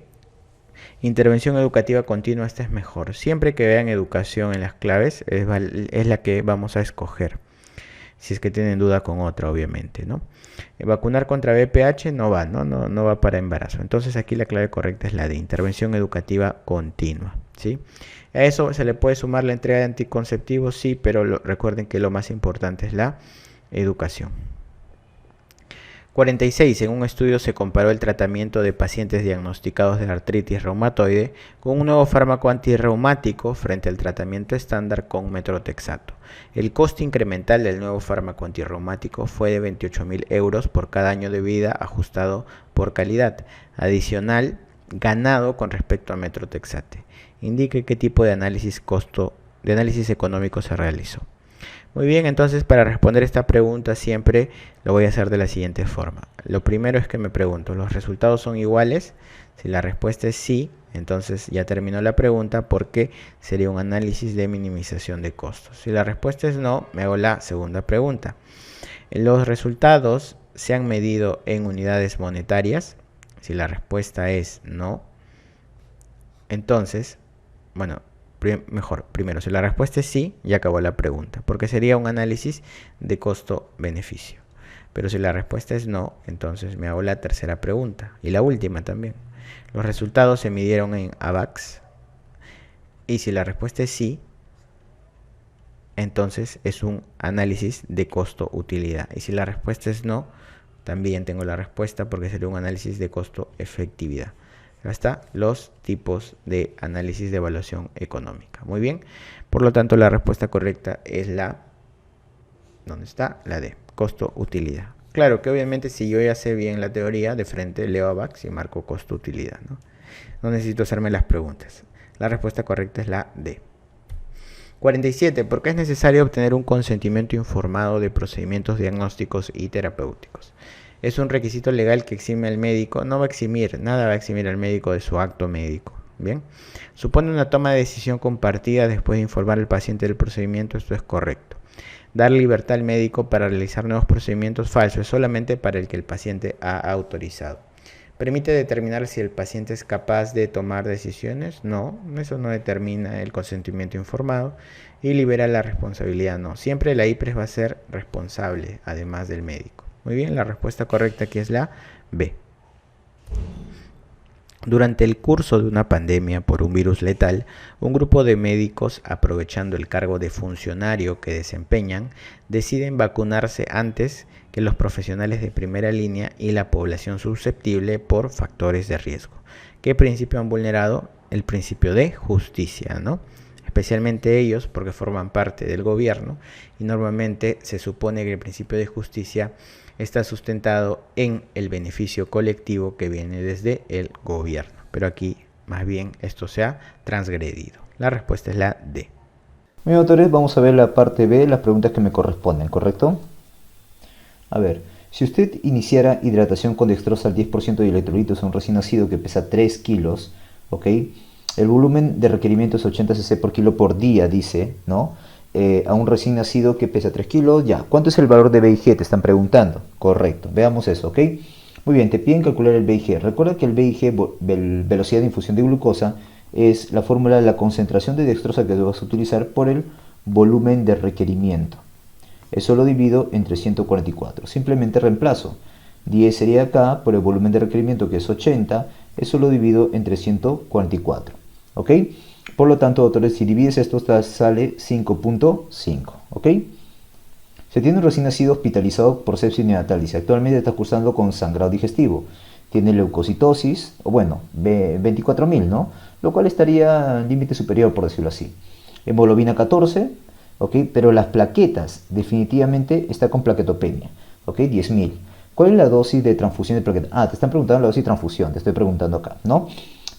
Intervención educativa continua, esta es mejor. Siempre que vean educación en las claves, es la que vamos a escoger. si es que tienen duda con otra, obviamente, ¿no? Vacunar contra VPH no va, no va para embarazo. Entonces aquí la clave correcta es la de intervención educativa continua, ¿sí? A eso se le puede sumar la entrega de anticonceptivos, sí, pero recuerden que lo más importante es la educación. 46. En un estudio se comparó el tratamiento de pacientes diagnosticados de artritis reumatoide con un nuevo fármaco antirreumático frente al tratamiento estándar con metrotexato. El coste incremental del nuevo fármaco antirreumático fue de 28.000 euros por cada año de vida ajustado por calidad, adicional ganado con respecto a metrotexate. Indique qué tipo de análisis económico se realizó. Muy bien, entonces para responder esta pregunta siempre lo voy a hacer de la siguiente forma. Lo primero es que me pregunto, ¿los resultados son iguales? Si la respuesta es sí, entonces ya terminó la pregunta porque sería un análisis de minimización de costos. Si la respuesta es no, me hago la segunda pregunta. ¿Los resultados se han medido en unidades monetarias? Si la respuesta es no, entonces, bueno, primero, si la respuesta es sí, ya acabó la pregunta, porque sería un análisis de costo-beneficio. Pero si la respuesta es no, entonces me hago la tercera pregunta, y la última también. ¿Los resultados se midieron en AVAX? Y si la respuesta es sí, entonces es un análisis de costo-utilidad. Y si la respuesta es no, también tengo la respuesta porque sería un análisis de costo-efectividad. Acá está los tipos de análisis de evaluación económica. Muy bien. Por lo tanto, la respuesta correcta es ¿dónde está? La D, costo-utilidad. Claro que obviamente si yo ya sé bien la teoría, de frente leo AVAX y marco costo-utilidad, ¿no? No necesito hacerme las preguntas. La respuesta correcta es la D. 47. ¿Por qué es necesario obtener un consentimiento informado de procedimientos diagnósticos y terapéuticos? Es un requisito legal que exime al médico, no va a eximir, nada va a eximir al médico de su acto médico. Bien, supone una toma de decisión compartida después de informar al paciente del procedimiento, esto es correcto. Dar libertad al médico para realizar nuevos procedimientos falsos es solamente para el que el paciente ha autorizado. ¿Permite determinar si el paciente es capaz de tomar decisiones? No, eso no determina el consentimiento informado. Y libera la responsabilidad, no. Siempre la IPRES va a ser responsable, además del médico. Muy bien, la respuesta correcta aquí es la B. Durante el curso de una pandemia por un virus letal, un grupo de médicos, aprovechando el cargo de funcionario que desempeñan, deciden vacunarse antes que los profesionales de primera línea y la población susceptible por factores de riesgo. ¿Qué principio han vulnerado? El principio de justicia, ¿no? Especialmente ellos porque forman parte del gobierno y normalmente se supone que el principio de justicia está sustentado en el beneficio colectivo que viene desde el gobierno. Pero aquí más bien esto se ha transgredido. La respuesta es la D. Bien, autores, vamos a ver la parte B, las preguntas que me corresponden, ¿correcto? A ver, si usted iniciara hidratación con dextrosa al 10% de electrolitos a un recién nacido que pesa 3 kilos, ¿ok? El volumen de requerimiento es 80 cc por kilo por día, dice, ¿no? A un recién nacido que pesa 3 kilos, ya. ¿Cuánto es el valor de BIG? Te están preguntando. Correcto, veamos eso, ¿ok? Muy bien, te piden calcular el BIG. Recuerda que el BIG, velocidad de infusión de glucosa, es la fórmula de la concentración de dextrosa que debas utilizar por el volumen de requerimiento. Eso lo divido entre 144. Simplemente reemplazo. 10 sería acá por el volumen de requerimiento que es 80. Eso lo divido entre 144. ¿Ok? Por lo tanto, doctores, si divides esto, sale 5.5. ¿Ok? Se tiene un recién nacido hospitalizado por sepsis neonatal. Dice, actualmente está cursando con sangrado digestivo. Tiene leucocitosis, o bueno, 24.000, ¿no? Lo cual estaría en límite superior, por decirlo así. Hemoglobina 14, ¿ok? Pero las plaquetas, definitivamente está con plaquetopenia, ¿ok? 10.000. ¿Cuál es la dosis de transfusión de plaquetas? Ah, te están preguntando la dosis de transfusión, te estoy preguntando acá, ¿no?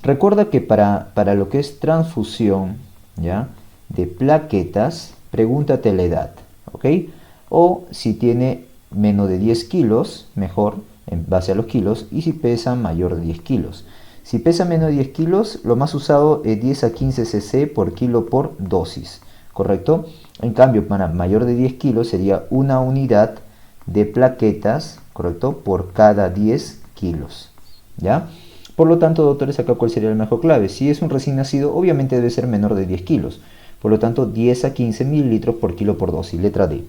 Recuerda que para lo que es transfusión, ¿ya? De plaquetas, pregúntate la edad, ¿ok? O si tiene menos de 10 kilos, mejor, en base a los kilos, y si pesa mayor de 10 kilos. Si pesa menos de 10 kilos, lo más usado es 10 a 15 cc por kilo por dosis, ¿correcto? En cambio, para mayor de 10 kilos sería una unidad de plaquetas, ¿correcto? Por cada 10 kilos, ¿ya? Por lo tanto, doctores, acá cuál sería el mejor clave. Si es un recién nacido, obviamente debe ser menor de 10 kilos. Por lo tanto, 10 a 15 mililitros por kilo por dosis, letra D.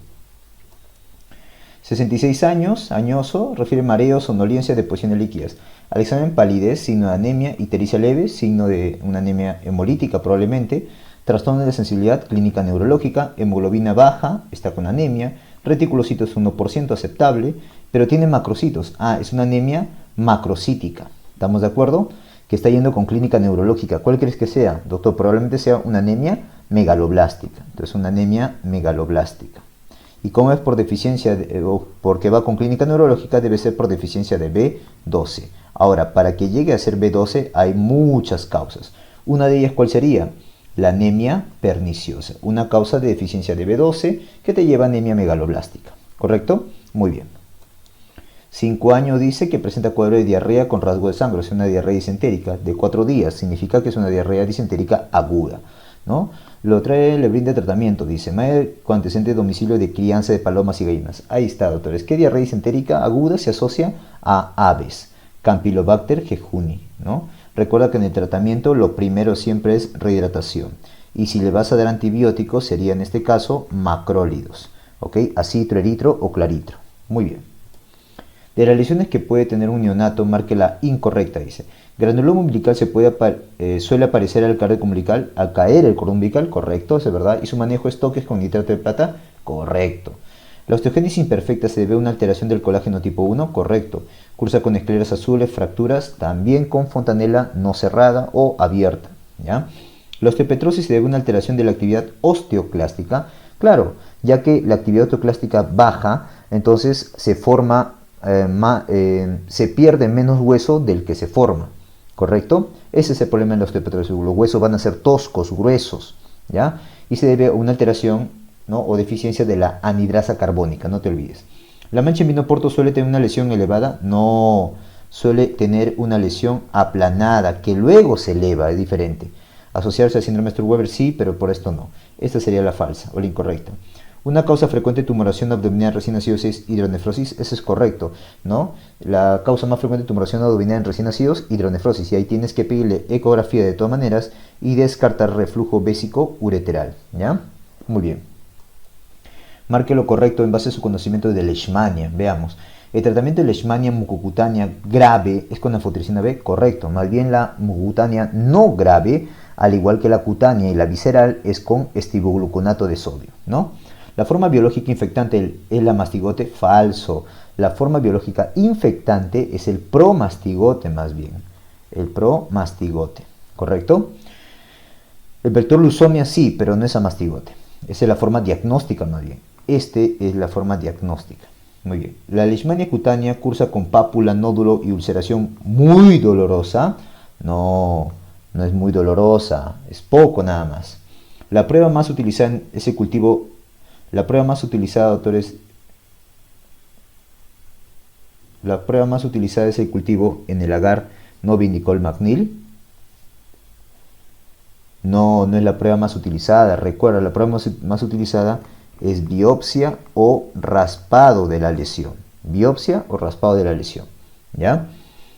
66 años, añoso, refiere mareos, somnolencia, deposiciones líquidas. Al examen palidez, signo de anemia, ictericia leve, signo de una anemia hemolítica probablemente, trastorno de la sensibilidad, clínica neurológica, hemoglobina baja, está con anemia, reticulocitos 1% aceptable, pero tiene macrocitos. Es una anemia macrocítica. ¿Estamos de acuerdo? Que está yendo con clínica neurológica. ¿Cuál crees que sea? Doctor, probablemente sea una anemia megaloblástica. Entonces, una anemia megaloblástica. Y como es por deficiencia, o porque va con clínica neurológica, debe ser por deficiencia de B12. Ahora, para que llegue a ser B12 hay muchas causas. Una de ellas, ¿cuál sería? La anemia perniciosa. Una causa de deficiencia de B12 que te lleva a anemia megaloblástica. ¿Correcto? Muy bien. 5 años dice que presenta cuadro de diarrea con rasgo de sangre, o sea, una diarrea disentérica de 4 días. Significa que es una diarrea disentérica aguda, ¿no? Lo trae, le brinda tratamiento, dice, madre con antecedente de domicilio de crianza de palomas y gallinas. Ahí está, doctores. ¿Qué diarrea disentérica aguda se asocia a aves? Campylobacter jejuni, ¿no? Recuerda que en el tratamiento lo primero siempre es rehidratación. Y si le vas a dar antibióticos, sería en este caso macrólidos, ¿ok? Acitro, eritro o claritro. Muy bien. De las lesiones que puede tener un neonato, marque la incorrecta, dice. Granuloma umbilical suele aparecer al caer el cordón umbilical, correcto, es verdad. Y su manejo es toques con nitrato de plata, correcto. La osteogénesis imperfecta se debe a una alteración del colágeno tipo 1, correcto. Cursa con escleras azules, fracturas, también con fontanela no cerrada o abierta, ¿ya? La osteopetrosis se debe a una alteración de la actividad osteoclástica, claro, ya que la actividad osteoclástica baja, entonces se forma, se pierde menos hueso del que se forma, ¿correcto? Ese es el problema de la osteopetrosis, los huesos van a ser toscos, gruesos, ¿ya? Y se debe a una alteración, ¿no?, o deficiencia de la anhidrasa carbónica, no te olvides. ¿La mancha en vino porto suele tener una lesión elevada? No, suele tener una lesión aplanada, que luego se eleva, es diferente. Asociarse al síndrome de Sturm-Weber sí, pero por esto no. Esta sería la falsa o la incorrecta. Una causa frecuente de tumoración abdominal recién nacidos es hidronefrosis, eso es correcto, ¿no? La causa más frecuente de tumoración abdominal en recién nacidos, hidronefrosis, y ahí tienes que pedirle ecografía de todas maneras y descartar reflujo vésico ureteral, ¿ya? Muy bien. Marque lo correcto en base a su conocimiento de leishmania. Veamos. El tratamiento de leishmania mucocutánea grave es con anfotericina B, correcto. Más bien la mucocutánea no grave, al igual que la cutánea y la visceral, es con estivogluconato de sodio, ¿no? La forma biológica infectante es la mastigote, falso. La forma biológica infectante es el promastigote más bien. El promastigote, ¿correcto? El vector leucemia sí, pero no es a mastigote. Esa es la forma diagnóstica más bien. Este es la forma diagnóstica. Muy bien. La leishmania cutánea cursa con pápula, nódulo y ulceración muy dolorosa. No, no es muy dolorosa. Es poco nada más. La prueba más utilizada en ese cultivo, la prueba más utilizada, doctores, la prueba más utilizada es el cultivo en el agar Novinicol McNeil. No, no es la prueba más utilizada. Recuerda, la prueba más utilizada es biopsia o raspado de la lesión. Biopsia o raspado de la lesión, ¿ya?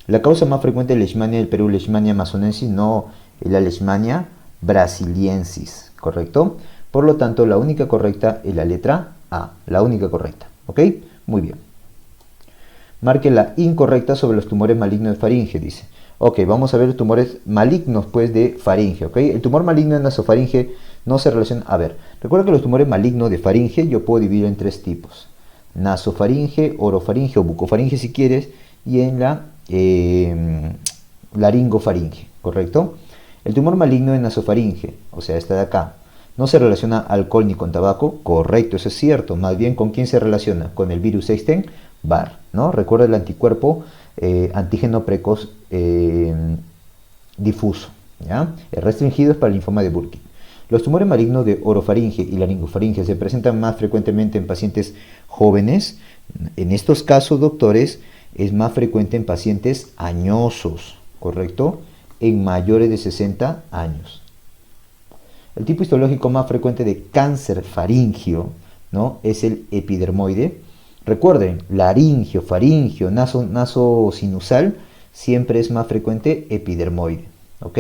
La causa más frecuente de leishmania del Perú, leishmania amazonensis, no es la leishmania brasiliensis, ¿correcto? Por lo tanto, la única correcta es la letra A, la única correcta, ¿ok? Muy bien. Marque la incorrecta sobre los tumores malignos de faringe, dice. Ok, vamos a ver los tumores malignos, pues, de faringe, ¿ok? El tumor maligno de nasofaringe no se relaciona... A ver, recuerda que los tumores malignos de faringe yo puedo dividir en 3 tipos. Nasofaringe, orofaringe o bucofaringe si quieres, y en la laringofaringe, ¿correcto? El tumor maligno de nasofaringe, o sea, esta de acá, no se relaciona alcohol ni con tabaco, correcto, eso es cierto. Más bien, ¿con quién se relaciona? Con el virus Epstein-Barr, ¿no? Recuerda el anticuerpo antígeno precoz difuso, ¿ya? El restringido es para el linfoma de Burkitt. Los tumores malignos de orofaringe y laringofaringe se presentan más frecuentemente en pacientes jóvenes. En estos casos, doctores, es más frecuente en pacientes añosos, ¿correcto? En mayores de 60 años. El tipo histológico más frecuente de cáncer faringio, ¿no?, es el epidermoide. Recuerden, laringio, faringio, naso sinusal, siempre es más frecuente epidermoide, ¿ok?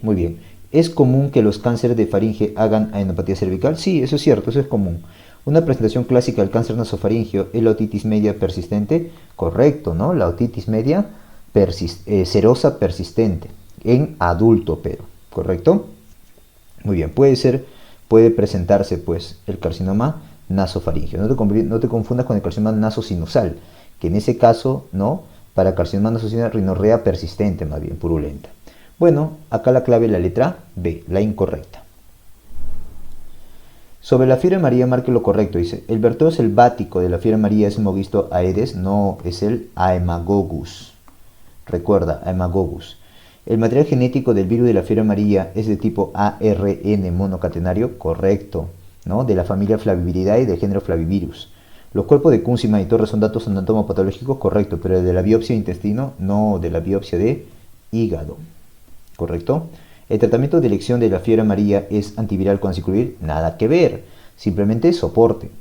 Muy bien. ¿Es común que los cánceres de faringe hagan adenopatía cervical? Sí, eso es cierto, eso es común. Una presentación clásica del cáncer nasofaringeo es la otitis media persistente. Correcto, ¿no? La otitis media serosa persistente en adulto, pero, ¿correcto? Muy bien, puede presentarse pues el carcinoma nasofaringeo. No te confundas con el carcinoma nasosinusal, que en ese caso, ¿no? Para carcinoma nasosinusal, rinorrea persistente, más bien purulenta. Bueno, acá la clave es la letra B, la incorrecta. Sobre la fiebre amarilla marque lo correcto, dice. El vector selvático de la fiebre amarilla es el Mogisto aedes, no es el Haemagogus. Recuerda, Haemagogus. El material genético del virus de la fiebre amarilla es de tipo ARN monocatenario, correcto, ¿no? De la familia Flaviviridae y del género Flavivirus. Los cuerpos de Kunzman y Torres son datos anatomopatológicos, correcto, pero el de la biopsia de intestino, no, de la biopsia de hígado, correcto. El tratamiento de elección de la fiebre amarilla es antiviral con aciclovir, nada que ver, simplemente soporte.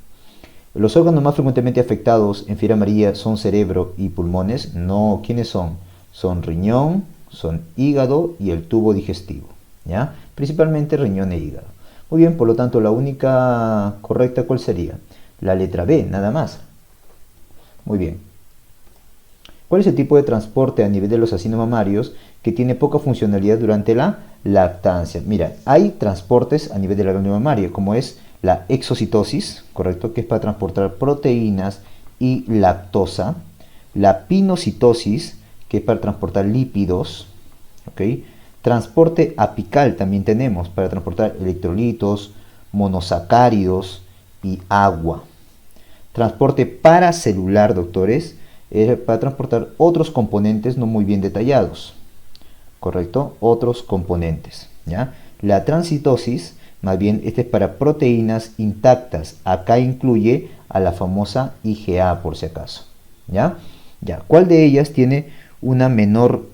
Los órganos más frecuentemente afectados en fiebre amarilla son cerebro y pulmones, no, ¿quiénes son? Son riñón, son hígado y el tubo digestivo, ¿ya? Principalmente riñón e hígado. Muy bien, por lo tanto, la única correcta, ¿cuál sería? La letra B, nada más. Muy bien. ¿Cuál es el tipo de transporte a nivel de los acinos mamarios que tiene poca funcionalidad durante la lactancia? Mira, hay transportes a nivel de la glándula mamaria, como es la exocitosis, ¿correcto? Que es para transportar proteínas y lactosa. La pinocitosis, que es para transportar lípidos, ¿ok? Transporte apical también tenemos para transportar electrolitos, monosacáridos y agua. Transporte paracelular, doctores, es para transportar otros componentes no muy bien detallados, ¿correcto? Otros componentes, ¿ya? La transitosis, más bien, este es para proteínas intactas. Acá incluye a la famosa IgA, por si acaso, ¿ya? Ya, ¿cuál de ellas tiene una menor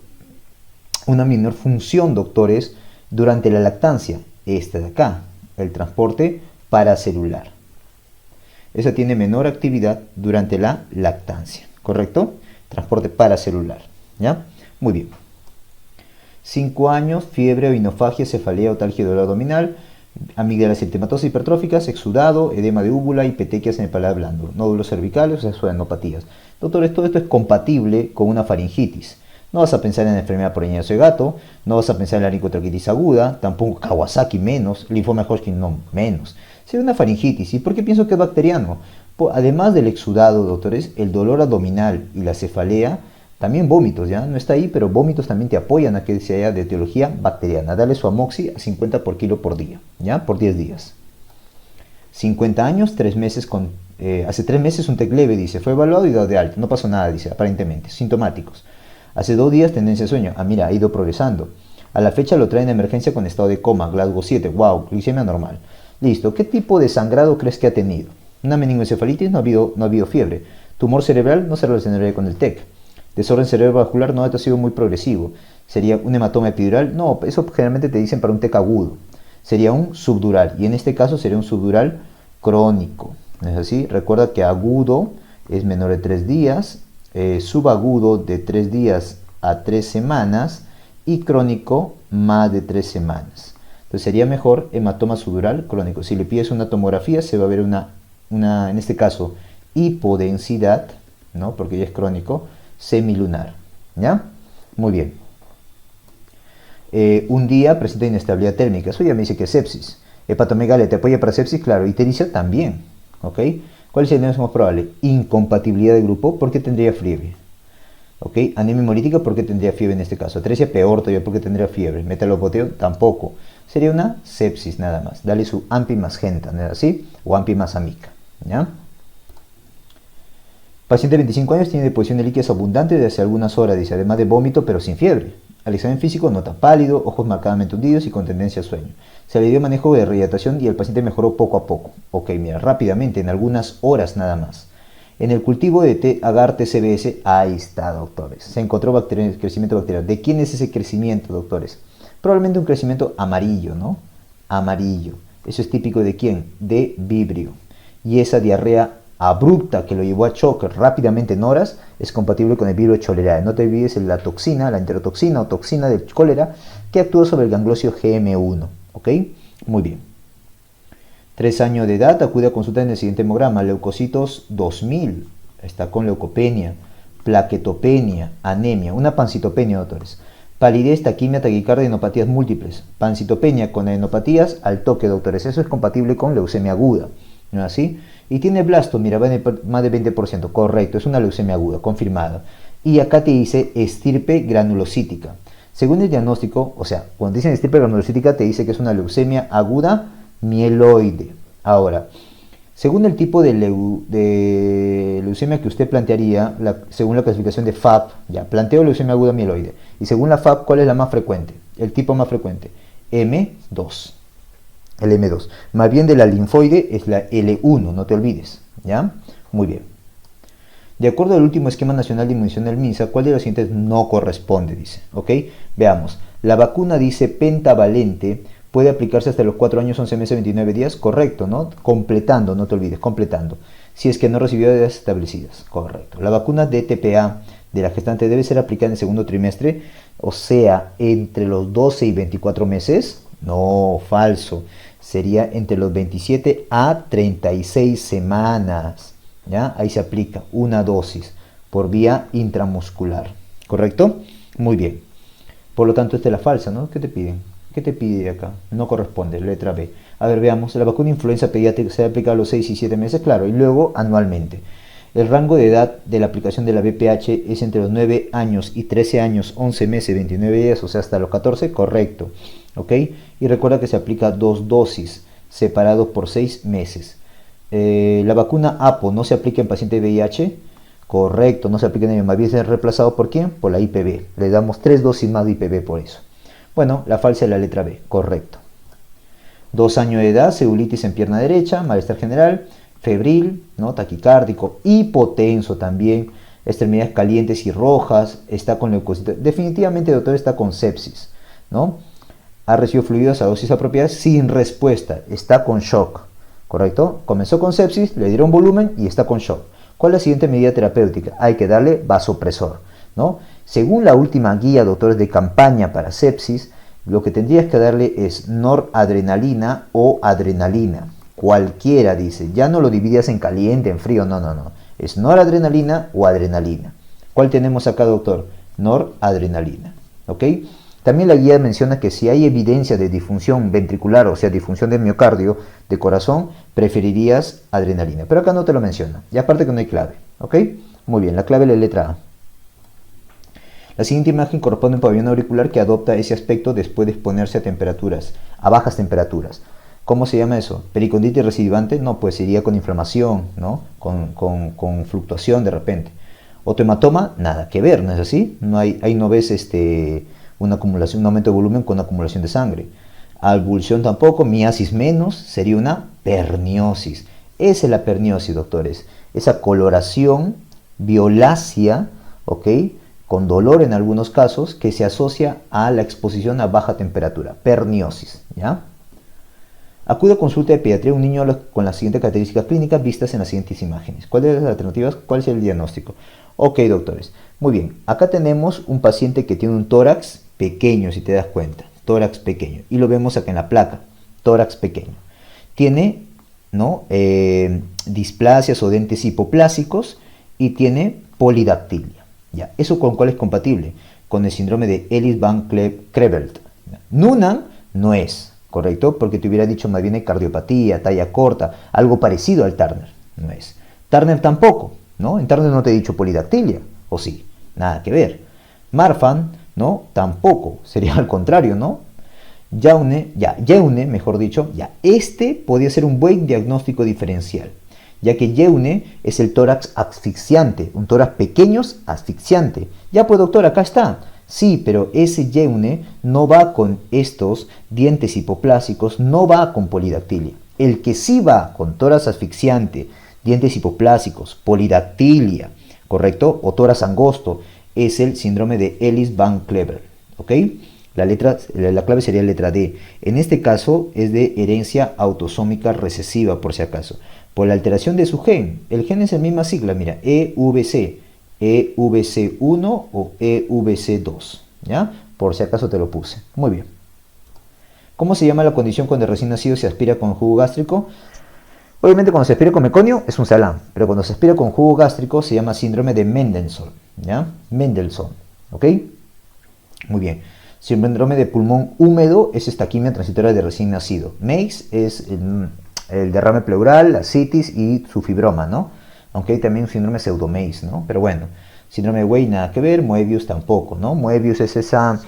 función, doctores, durante la lactancia? Esta de acá, el transporte paracelular. Esa tiene menor actividad durante la lactancia, ¿correcto? Transporte paracelular, ¿ya? Muy bien. 5 años, fiebre, oinofagia, cefalea, otalgia, dolor abdominal, amígdalas eritematosa hipertróficas, exudado, edema de úvula y petequias en el paladar blando, nódulos cervicales, o sea, suadenopatías. Doctores, todo esto es compatible con una faringitis. No vas a pensar en la enfermedad por añazo de gato, no vas a pensar en la laringotraquitis aguda, tampoco Kawasaki menos, linfoma de Hodgkin no menos. Sería una faringitis. ¿Y por qué pienso que es bacteriano? Además del exudado, doctores, el dolor abdominal y la cefalea, también vómitos, ¿ya? No está ahí, pero vómitos también te apoyan a que sea de etiología bacteriana. Dale su amoxi a 50 por kilo por día, ¿ya? Por 10 días. 50 años, 3 meses hace 3 meses un TEC leve, dice, fue evaluado y dado de alta. No pasó nada, dice, aparentemente, sintomáticos. Hace 2 días tendencia de sueño. Ah, mira, ha ido progresando. A la fecha lo traen de emergencia con estado de coma, Glasgow 7, wow, glicemia normal. Listo, ¿qué tipo de sangrado crees que ha tenido? Una meningoencefalitis, no ha habido fiebre. Tumor cerebral, no se relacionaría con el TEC. Desorden cerebrovascular, no, esto ha sido muy progresivo. Sería un hematoma epidural, no, eso generalmente te dicen para un TEC agudo. Sería un subdural, y en este caso sería un subdural crónico. ¿No es así? Recuerda que agudo es menor de 3 días, subagudo de 3 días a 3 semanas y crónico más de 3 semanas. Entonces sería mejor hematoma subdural crónico. Si le pides una tomografía se va a ver una en este caso, hipodensidad, ¿no? Porque ya es crónico, semilunar, ¿ya? Muy bien. Un día presenta inestabilidad térmica, eso ya me dice que es sepsis. Hepatomegalia, ¿te apoya para sepsis? Claro. Ictericia también, ¿ok? ¿Cuál es el diagnóstico más probable? Incompatibilidad de grupo, ¿por qué tendría fiebre? ¿Ok? Anemia hemolítica, ¿por qué tendría fiebre en este caso? Atresia, peor todavía, ¿por qué tendría fiebre? Metalopoteo, tampoco. Sería una sepsis nada más. Dale su ampi más genta, ¿no es así? O ampi más amica, ¿ya? Paciente de 25 años tiene deposición de líquidos abundante desde hace algunas horas, dice, además de vómito, pero sin fiebre. Al examen físico nota pálido, ojos marcadamente hundidos y con tendencia a sueño. Se le dio manejo de rehidratación y el paciente mejoró poco a poco. Ok, mira, rápidamente, en algunas horas nada más. En el cultivo de agar TCBS, ahí está, doctores. Se encontró crecimiento bacteriano. ¿De quién es ese crecimiento, doctores? Probablemente un crecimiento amarillo, ¿no? Amarillo. ¿Eso es típico de quién? De Vibrio. Y esa diarrea abrupta que lo llevó a choque rápidamente en horas es compatible con el Vibrio cholerae. No te olvides la toxina, la enterotoxina o toxina del cólera que actúa sobre el ganglosio GM1. ¿Ok? Muy bien. 3 años de edad, acude a consulta en el siguiente hemograma. Leucocitos 2000, está con leucopenia, plaquetopenia, anemia, una pancitopenia, doctores. Palidez, taquimia, taquicardia, enopatías múltiples. Pancitopenia con enopatías al toque, doctores. Eso es compatible con leucemia aguda, ¿no es así? Y tiene blasto, mira, va en más de 20%, correcto, es una leucemia aguda, confirmada. Y acá te dice estirpe granulocítica. Según el diagnóstico, o sea, cuando dicen estirpe granulocítica te dice que es una leucemia aguda mieloide. Ahora, según el tipo de leucemia que usted plantearía, según la clasificación de FAB, ya, planteo leucemia aguda mieloide. Y según la FAB, ¿cuál es la más frecuente? El tipo más frecuente, M2. El M2. Más bien de la linfoide es la L1, no te olvides, ¿ya? Muy bien. De acuerdo al último esquema nacional de inmunización del MINSA, ¿cuál de los siguientes no corresponde? Dice, ¿ok? Veamos. La vacuna dice pentavalente, puede aplicarse hasta los 4 años, 11 meses, 29 días. Correcto, ¿no? Completando, no te olvides, completando. Si es que no recibió edades establecidas. Correcto. La vacuna de TPA de la gestante debe ser aplicada en el segundo trimestre, o sea, entre los 12 y 24 meses. No, falso. Sería entre los 27 a 36 semanas. ¿Ya? Ahí se aplica una dosis por vía intramuscular. ¿Correcto? Muy bien. Por lo tanto, esta es la falsa, ¿no? ¿Qué te piden? ¿Qué te pide acá? No corresponde, letra B. A ver, veamos. La vacuna influenza pediátrica se aplica a los 6 y 7 meses, claro, y luego anualmente. El rango de edad de la aplicación de la BPH es entre los 9 años y 13 años, 11 meses, 29 días, o sea, hasta los 14, correcto. ¿Ok? Y recuerda que se aplica 2 dosis, separados por 6 meses. La vacuna APO no se aplica en pacientes de VIH. Correcto, no se aplica en ellos. Más bien se reemplazado por ¿quién? Por la IPV. Le damos 3 dosis más de IPV por eso. Bueno, la falsa es la letra B. Correcto. 2 años de edad, celulitis en pierna derecha, malestar general, febril, ¿no? Taquicárdico, hipotenso también, extremidades calientes y rojas, está con leucocitos. Definitivamente, doctor, está con sepsis, ¿no? Ha recibido fluidos a dosis apropiadas sin respuesta, está con shock. ¿Correcto? Comenzó con sepsis, le dieron volumen y está con shock. ¿Cuál es la siguiente medida terapéutica? Hay que darle vasopresor, ¿no? Según la última guía, doctores, de campaña para sepsis, lo que tendrías que darle es noradrenalina o adrenalina. Cualquiera, dice. Ya no lo dividas en caliente, en frío, no, no, no. Es noradrenalina o adrenalina. ¿Cuál tenemos acá, doctor? Noradrenalina, ¿ok? También la guía menciona que si hay evidencia de disfunción ventricular, o sea, disfunción del miocardio, de corazón, preferirías adrenalina. Pero acá no te lo menciona. Y aparte que no hay clave. ¿Ok? Muy bien, la clave es la letra A. La siguiente imagen corresponde a un pabellón auricular que adopta ese aspecto después de exponerse a temperaturas, a bajas temperaturas. ¿Cómo se llama eso? ¿Periconditis recidivante? No, pues sería con inflamación, ¿no? Con fluctuación de repente. Otohematoma, nada que ver, ¿no es así? No hay, ahí no ves una acumulación, un aumento de volumen con acumulación de sangre. Avulsión tampoco, miasis menos, sería una perniosis. Esa es la perniosis, doctores. Esa coloración violácea, ¿ok? Con dolor en algunos casos, que se asocia a la exposición a baja temperatura. Perniosis, ¿ya? Acude a consulta de pediatría un niño con las siguientes características clínicas vistas en las siguientes imágenes. ¿Cuáles son las alternativas? ¿Cuál es el diagnóstico? Ok, doctores. Muy bien. Acá tenemos un paciente que tiene un tórax pequeño, si te das cuenta. Tórax pequeño. Y lo vemos acá en la placa. Tórax pequeño. Tiene, ¿no? Displasias o dentes hipoplásicos y tiene polidactilia. ¿Ya? ¿Eso con cuál es compatible? Con el síndrome de Ellis-Van Creveld. Noonan no es, ¿correcto? Porque te hubiera dicho más bien cardiopatía, talla corta, algo parecido al Turner. No es. Turner tampoco, ¿no? En Turner no te he dicho polidactilia, ¿o sí? Nada que ver. Marfan, ¿no? Tampoco, sería al contrario, ¿no? Jeune, mejor dicho, este podría ser un buen diagnóstico diferencial, ya que Jeune es el tórax asfixiante, un tórax pequeño asfixiante. Ya pues, doctor, acá está. Sí, pero ese Jeune no va con estos dientes hipoplásicos, no va con polidactilia. El que sí va con tórax asfixiante, dientes hipoplásicos, polidactilia, ¿correcto? O tórax angosto, es el síndrome de Ellis-Van Creveld, ¿ok? La clave sería letra D. En este caso es de herencia autosómica recesiva, por si acaso. Por la alteración de su gen. El gen es la misma sigla, mira, EVC, EVC1 o EVC2, ¿ya? Por si acaso te lo puse. Muy bien. ¿Cómo se llama la condición cuando el recién nacido se aspira con jugo gástrico? Obviamente cuando se aspira con meconio es un salam, pero cuando se aspira con jugo gástrico se llama síndrome de Mendelssohn, ¿ya? Mendelssohn, ¿ok? Muy bien. Síndrome de pulmón húmedo es estaquimia transitoria de recién nacido. MEIS es el derrame pleural, la ascitis y su fibroma, ¿no? Aunque hay también un síndrome pseudo-MEIS, ¿no? Pero bueno, síndrome de Wey nada que ver, Moebius tampoco, ¿no? Moebius es esa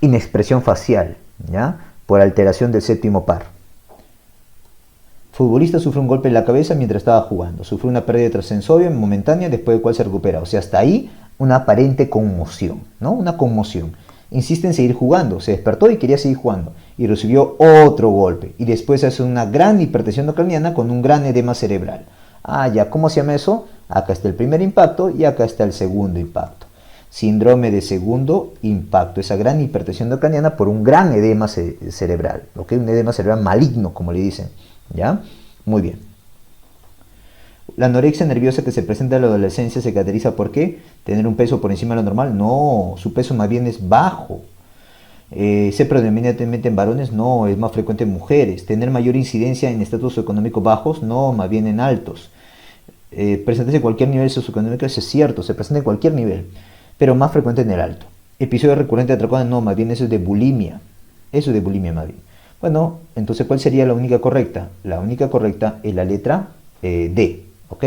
inexpresión facial, ¿ya? Por alteración del séptimo par. Futbolista sufre un golpe en la cabeza mientras estaba jugando. Sufre una pérdida de trascensorio momentánea después del cual se recupera. O sea, hasta ahí una aparente conmoción, ¿no? Una conmoción. Insiste en seguir jugando. Se despertó y quería seguir jugando. Y recibió otro golpe. Y después hace una gran hipertensión craniana con un gran edema cerebral. Ah, ya, ¿cómo se llama eso? Acá está el primer impacto y acá está el segundo impacto. Síndrome de segundo impacto. Esa gran hipertensión craniana por un gran edema cerebral. ¿Ok? Un edema cerebral maligno, como le dicen. ¿Ya? Muy bien. La anorexia nerviosa que se presenta en la adolescencia se caracteriza por ¿qué? ¿Tener un peso por encima de lo normal? No, su peso más bien es bajo. ¿Se predominantemente en varones? No, es más frecuente en mujeres. ¿Tener mayor incidencia en estatus económicos bajos? No, más bien en altos. Presentarse en cualquier nivel socioeconómico, eso es cierto, se presenta en cualquier nivel, pero más frecuente en el alto. Episodio recurrente de atracón? No, más bien eso es de bulimia. Eso es de bulimia más bien. Bueno, entonces, ¿cuál sería la única correcta? La única correcta es la letra D, ¿ok?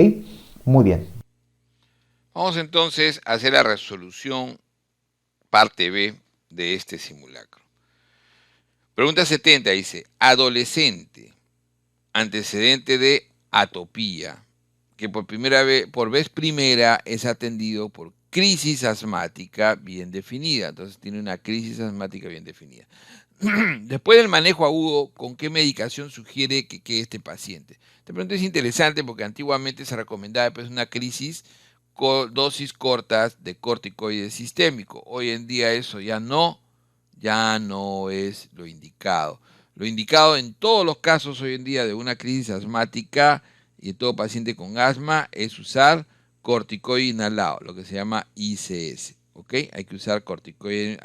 Muy bien. Vamos entonces a hacer la resolución parte B de este simulacro. Pregunta 70 dice, adolescente, antecedente de atopía, que por vez primera es atendido por crisis asmática bien definida. Entonces tiene una crisis asmática bien definida. Después del manejo agudo, ¿con qué medicación sugiere que quede este paciente? Esta pregunta es interesante porque antiguamente se recomendaba después una crisis con dosis cortas de corticoide sistémico. Hoy en día eso ya no es lo indicado. Lo indicado en todos los casos hoy en día de una crisis asmática y de todo paciente con asma es usar corticoide inhalado, lo que se llama ICS. ¿Ok? Hay que usar corticoide.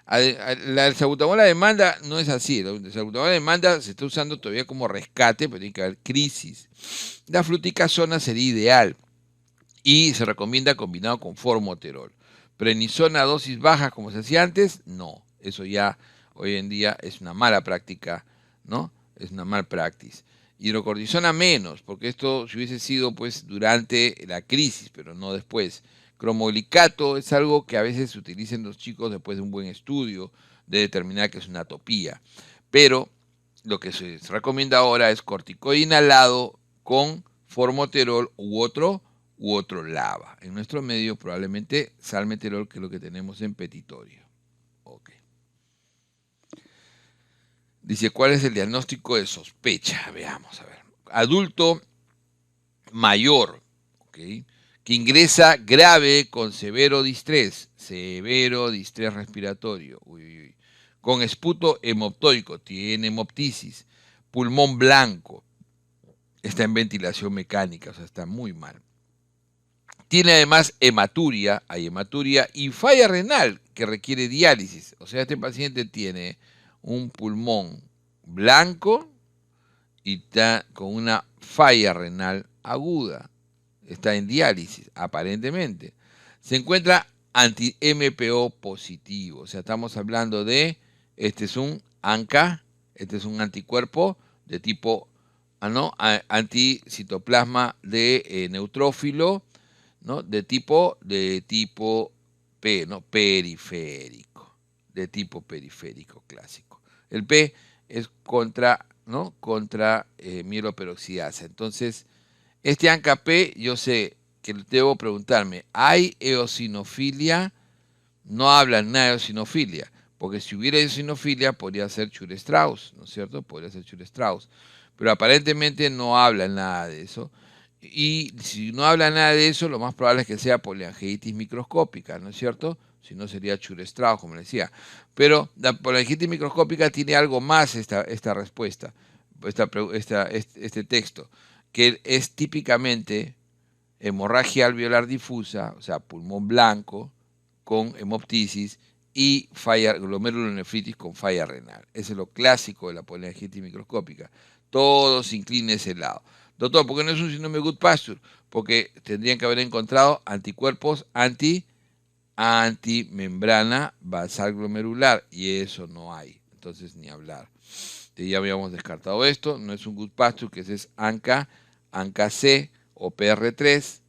El salbutamol a demanda no es así. El salbutamol a demanda se está usando todavía como rescate, pero tiene que haber crisis. La fluticasona sería ideal y se recomienda combinado con formoterol. Prednisona a dosis bajas como se hacía antes, no. Eso ya hoy en día es una mala práctica, ¿no? Es una mal practice. Hidrocortisona menos, porque esto si hubiese sido pues durante la crisis, pero no después. Cromoglicato es algo que a veces se utiliza en los chicos después de un buen estudio de determinar que es una atopía. Pero lo que se recomienda ahora es corticoide inhalado con formoterol u otro lava. En nuestro medio probablemente salmeterol, que es lo que tenemos en petitorio. Okay. Dice, ¿cuál es el diagnóstico de sospecha? Veamos, a ver. Adulto mayor, ¿okay? Que ingresa grave con severo distrés respiratorio, con esputo hemoptoico, tiene hemoptisis, pulmón blanco, está en ventilación mecánica, o sea, está muy mal. Tiene además hematuria, hay hematuria y falla renal que requiere diálisis. O sea, este paciente tiene un pulmón blanco y está con una falla renal aguda. Está en diálisis, aparentemente. Se encuentra anti-MPO positivo. O sea, estamos hablando de, este es un ANCA, este es un anticuerpo de tipo, anticitoplasma de neutrófilo, ¿no? De tipo P, ¿no? Periférico, de tipo periférico clásico. El P es contra mieloperoxidasa. Entonces, este ANCA-P, yo sé que debo preguntarme, ¿hay eosinofilia? No hablan nada de eosinofilia, porque si hubiera eosinofilia podría ser Chur-Strauss, ¿no es cierto? Podría ser Chur-Strauss, pero aparentemente no hablan nada de eso. Y si no habla nada de eso, lo más probable es que sea poliangiitis microscópica, ¿no es cierto? Si no sería Chur-Strauss, como le decía. Pero la poliangiitis microscópica tiene algo más esta respuesta, este texto, que es típicamente hemorragia alveolar difusa, o sea, pulmón blanco, con hemoptisis y falla, glomerulonefritis con falla renal. Ese es lo clásico de la poliangitis microscópica. Todo se inclina a ese lado. Doctor, ¿por qué no es un síndrome de Goodpasture? Porque tendrían que haber encontrado anticuerpos antimembrana basal glomerular, y eso no hay. Entonces, ni hablar. Ya habíamos descartado esto, no es un Goodpasture, que ese es ANCA, ANCA-C o PR3,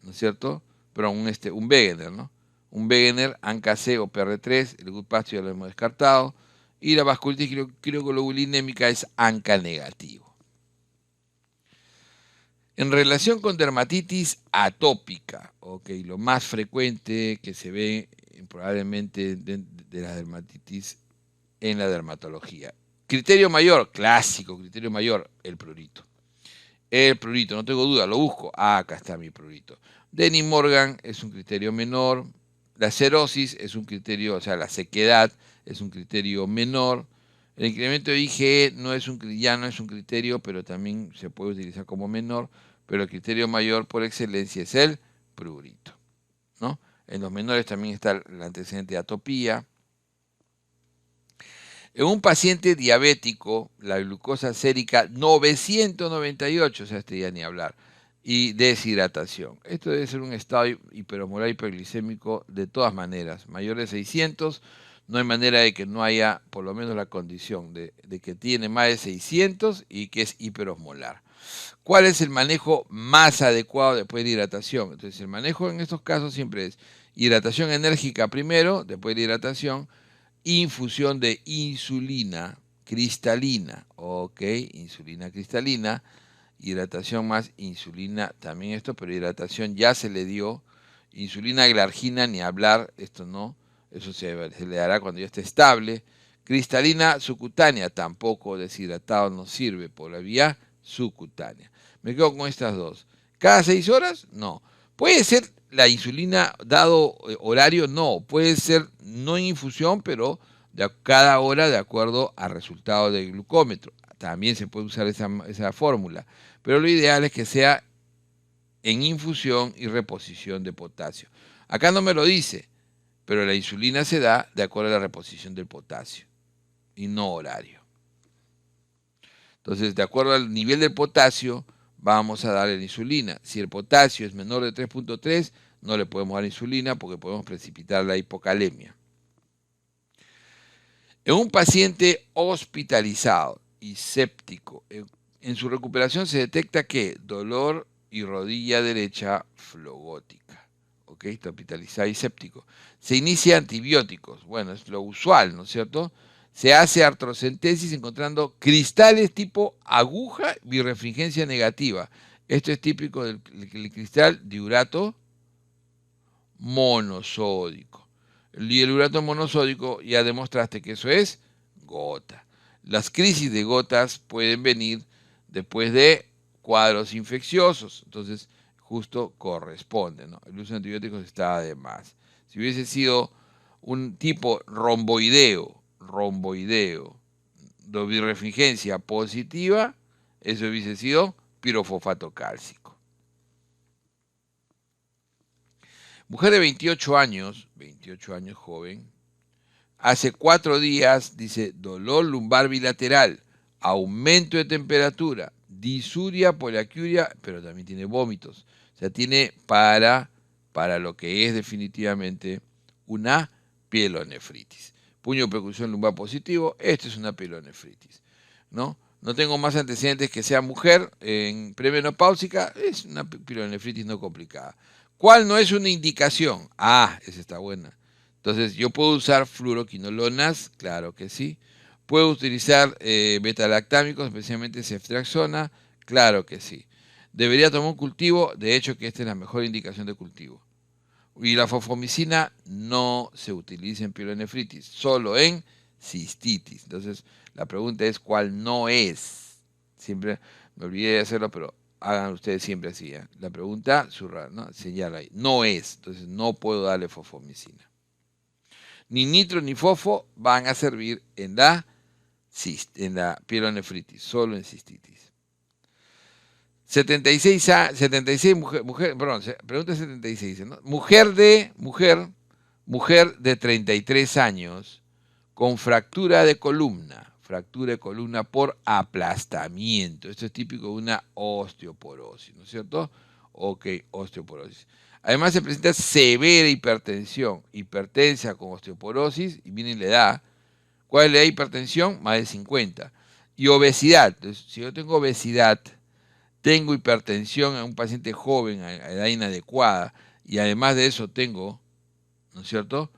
¿no es cierto? Pero un Wegener, ¿no? Un Wegener, ANCA-C o PR3, el Goodpasture ya lo hemos descartado, y la vasculitis crioglobulinémica es ANCA negativo. En relación con dermatitis atópica, okay, lo más frecuente que se ve probablemente de la dermatitis en la dermatología. Criterio mayor, clásico, criterio mayor, el prurito. El prurito, no tengo duda, lo busco. Ah, acá está mi prurito. Denny Morgan es un criterio menor. La cerosis es un criterio, o sea, la sequedad es un criterio menor. El incremento de IgE ya no es un criterio, pero también se puede utilizar como menor. Pero el criterio mayor por excelencia es el prurito, ¿no? En los menores también está el antecedente de atopía. En un paciente diabético, la glucosa sérica 998, o sea, ya ni hablar, y deshidratación. Esto debe ser un estado hiperosmolar hiperglicémico de todas maneras. Mayor de 600, no hay manera de que no haya por lo menos la condición de que tiene más de 600 y que es hiperosmolar. ¿Cuál es el manejo más adecuado después de hidratación? Entonces, el manejo en estos casos siempre es hidratación enérgica primero, después de hidratación, infusión de insulina cristalina, ok, insulina cristalina, hidratación más insulina, también esto, pero hidratación ya se le dio, insulina glargina, ni hablar, esto no, eso se le dará cuando ya esté estable, cristalina subcutánea, tampoco deshidratado no sirve por la vía subcutánea. Me quedo con estas dos. ¿Cada 6 horas? No. Puede ser la insulina dado horario, no. Puede ser no en infusión, pero cada hora de acuerdo al resultado del glucómetro. También se puede usar esa fórmula. Pero lo ideal es que sea en infusión y reposición de potasio. Acá no me lo dice, pero la insulina se da de acuerdo a la reposición del potasio y no horario. Entonces, de acuerdo al nivel del potasio, vamos a darle la insulina. Si el potasio es menor de 3.3, no le podemos dar insulina porque podemos precipitar la hipocalemia. En un paciente hospitalizado y séptico, en su recuperación se detecta que dolor y rodilla derecha flogótica. ¿Ok? Está hospitalizado y séptico. Se inicia antibióticos. Bueno, es lo usual, ¿no es cierto? Se hace artrocentesis encontrando cristales tipo aguja birrefringencia negativa. Esto es típico del cristal diurato monosódico. El urato monosódico ya demostraste que eso es gota. Las crisis de gotas pueden venir después de cuadros infecciosos, entonces justo corresponde, ¿no? El uso de antibióticos está de más. Si hubiese sido un tipo romboideo, de birrefringencia positiva, eso hubiese sido pirofosfato cálcico. Mujer de 28 años joven, hace 4 días, dice, dolor lumbar bilateral, aumento de temperatura, disuria, poliacuria, pero también tiene vómitos. O sea, tiene para lo que es definitivamente una pielonefritis. Puño de percusión lumbar positivo, esto es una pielonefritis, ¿no? No tengo más antecedentes que sea mujer en premenopáusica, es una pielonefritis no complicada. ¿Cuál no es una indicación? Ah, esa está buena. Entonces, ¿yo puedo usar fluoroquinolonas? Claro que sí. ¿Puedo utilizar beta-lactámicos, especialmente ceftriaxona? Claro que sí. ¿Debería tomar un cultivo? De hecho, que esta es la mejor indicación de cultivo. Y la fosfomicina no se utiliza en pielonefritis, solo en cistitis. Entonces, la pregunta es, ¿cuál no es? Siempre me olvidé de hacerlo, pero hagan ustedes siempre así, ¿eh? La pregunta, ¿no? Señala ahí, no es, entonces no puedo darle fosfomicina. Ni nitro ni fosfo van a servir en la pielonefritis, solo en cistitis. 76 mujer, perdón, pregunta 76, ¿no? Mujer Mujer de 33 años con fractura de columna por aplastamiento. Esto es típico de una osteoporosis, ¿no es cierto? Ok, osteoporosis. Además se presenta severa hipertensión, hipertensa con osteoporosis, y miren la edad. ¿Cuál es la edad de hipertensión? Más de 50. Y obesidad. Entonces, si yo tengo obesidad, tengo hipertensión en un paciente joven a edad inadecuada, y además de eso tengo, ¿no es cierto?,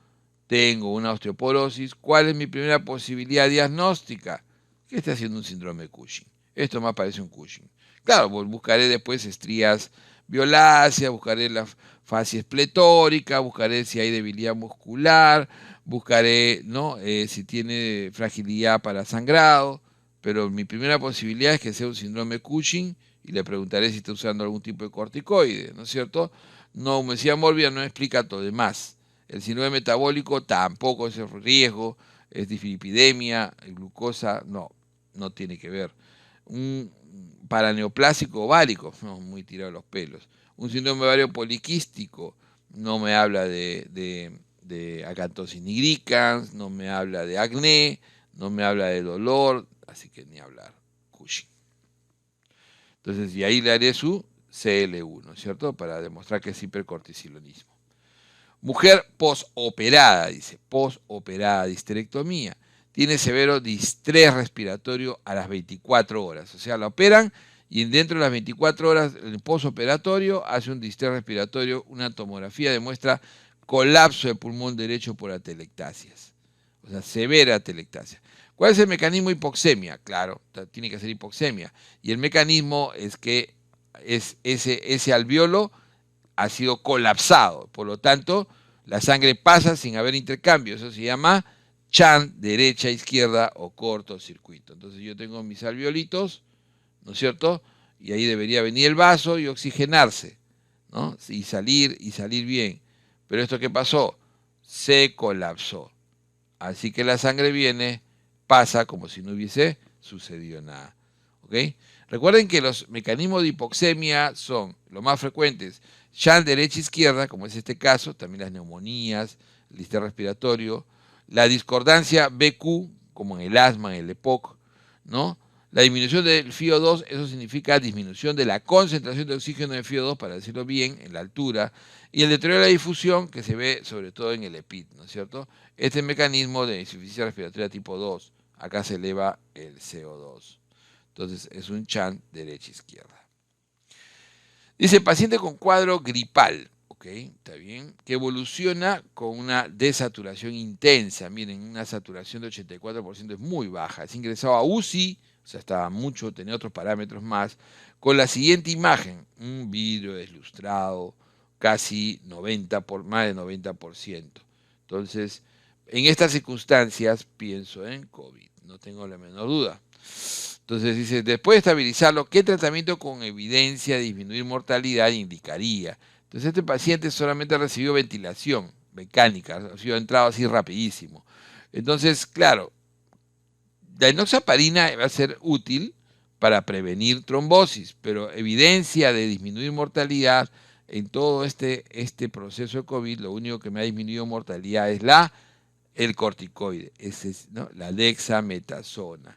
tengo una osteoporosis, ¿cuál es mi primera posibilidad diagnóstica? Que esté haciendo un síndrome de Cushing. Esto más parece un Cushing. Claro, buscaré después estrías violáceas, buscaré la fascia espletórica, buscaré si hay debilidad muscular, buscaré, ¿no?, si tiene fragilidad para sangrado, pero mi primera posibilidad es que sea un síndrome de Cushing, y le preguntaré si está usando algún tipo de corticoide, ¿no es cierto? No, obesidad mórbida no explica todo demás. El síndrome metabólico tampoco es el riesgo, es dislipidemia, glucosa, no tiene que ver. Un paraneoplásico ovárico, no, muy tirado los pelos. Un síndrome ovario poliquístico, no me habla de acanthosis nigricans, no me habla de acné, no me habla de dolor, así que ni hablar. Cushing. Entonces, y ahí le haré su CL1, ¿cierto? Para demostrar que es hipercortisilonismo. Mujer posoperada, dice, posoperada de histerectomía. Tiene severo distrés respiratorio a las 24 horas. O sea, la operan y dentro de las 24 horas el posoperatorio hace un distrés respiratorio, una tomografía demuestra colapso del pulmón derecho por atelectasias. O sea, severa atelectasia. ¿Cuál es el mecanismo de hipoxemia? Claro, tiene que ser hipoxemia. Y el mecanismo es que ese alveolo ha sido colapsado, por lo tanto, la sangre pasa sin haber intercambio. Eso se llama shunt derecha-izquierda o cortocircuito. Entonces yo tengo mis alveolitos, ¿no es cierto? Y ahí debería venir el vaso y oxigenarse, ¿no? Y salir bien. Pero ¿esto qué pasó? Se colapsó. Así que la sangre pasa como si no hubiese sucedido nada. ¿Ok? Recuerden que los mecanismos de hipoxemia son los más frecuentes: shunt derecha-izquierda, como es este caso, también las neumonías, el distrés respiratorio, la discordancia BQ, como en el asma, en el EPOC, ¿no? La disminución del FiO2, eso significa disminución de la concentración de oxígeno de FiO2, para decirlo bien, en la altura, y el deterioro de la difusión, que se ve sobre todo en el EPIT, ¿no es cierto? Este mecanismo de insuficiencia respiratoria tipo 2, acá se eleva el CO2. Entonces es un shunt derecha-izquierda. Dice, paciente con cuadro gripal, ¿ok? Está bien, que evoluciona con una desaturación intensa. Miren, una saturación de 84% es muy baja. Es ingresado a UCI, o sea, estaba mucho, tenía otros parámetros más, con la siguiente imagen: un vidrio deslustrado, casi más de 90%. Entonces, en estas circunstancias pienso en COVID, no tengo la menor duda. Entonces dice, después de estabilizarlo, ¿qué tratamiento con evidencia de disminuir mortalidad indicaría? Entonces este paciente solamente recibió ventilación mecánica, ha sido entrado así rapidísimo. Entonces, claro, la enoxaparina va a ser útil para prevenir trombosis, pero evidencia de disminuir mortalidad en todo este proceso de COVID, lo único que me ha disminuido mortalidad es el corticoide, ¿no? La dexametasona.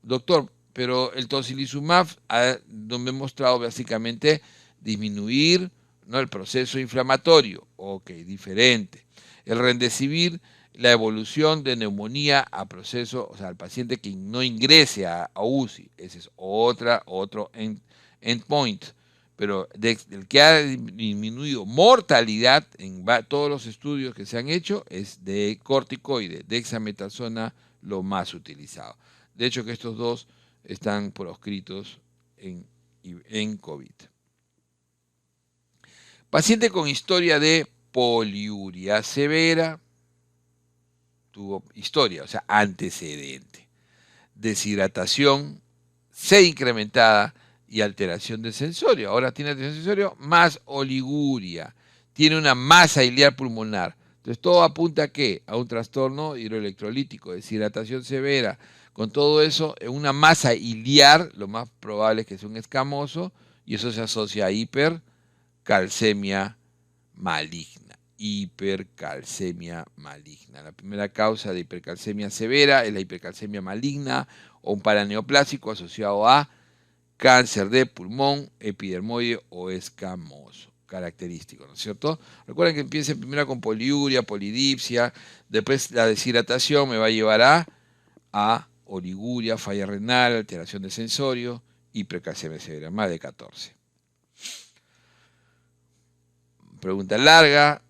Doctor, pero el tocilizumab me ha demostrado básicamente disminuir, ¿no?, el proceso inflamatorio. Ok, diferente. El remdesivir, la evolución de neumonía a proceso, o sea, al paciente que no ingrese a UCI. Ese es otro endpoint. Pero el que ha disminuido mortalidad en todos los estudios que se han hecho es de corticoide, dexametasona, lo más utilizado. De hecho, que estos dos están proscritos en COVID. Paciente con historia de poliuria severa, tuvo historia, o sea, antecedente. Deshidratación incrementada y alteración del sensorio. Ahora tiene alteración del sensorio más oliguria. Tiene una masa iliar pulmonar. Entonces todo apunta ¿a qué? A un trastorno hidroelectrolítico, deshidratación severa. Con todo eso, en una masa iliar, lo más probable es que sea un escamoso, y eso se asocia a hipercalcemia maligna. hipercalcemia maligna. La primera causa de hipercalcemia severa es la hipercalcemia maligna o un paraneoplásico asociado a cáncer de pulmón, epidermoide o escamoso, característico, ¿no es cierto? Recuerden que empieza primero con poliuria, polidipsia, después la deshidratación me va a llevar a oliguria, falla renal, alteración de sensorio, hipercalcemia severa, más de 14. Pregunta larga,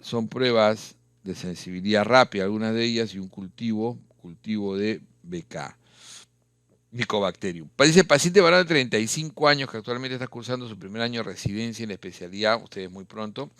son pruebas de sensibilidad rápida, algunas de ellas, y un cultivo de BK. Mycobacterium. Dice paciente varón de 35 años que actualmente está cursando su primer año de residencia en la especialidad, ustedes muy pronto,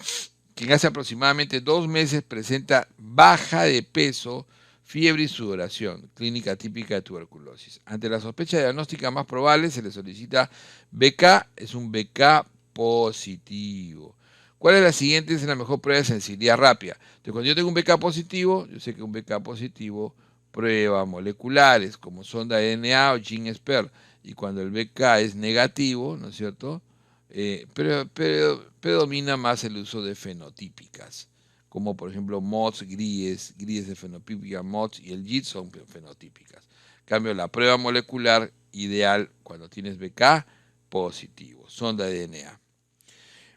quien hace aproximadamente 2 meses presenta baja de peso, fiebre y sudoración, clínica típica de tuberculosis. Ante la sospecha diagnóstica más probable se le solicita BK, es un BK positivo. ¿Cuál es la siguiente? Es la mejor prueba de sensibilidad rápida. Entonces, cuando yo tengo un BK positivo, yo sé que un BK positivo pruebas moleculares como sonda de DNA o GeneSpert, y cuando el BK es negativo, ¿no es cierto? Pero predomina más el uso de fenotípicas, como por ejemplo MOTS, GRIES de fenotípica MOTS y el JIT son fenotípicas. En cambio, la prueba molecular ideal cuando tienes BK positivo, sonda de DNA.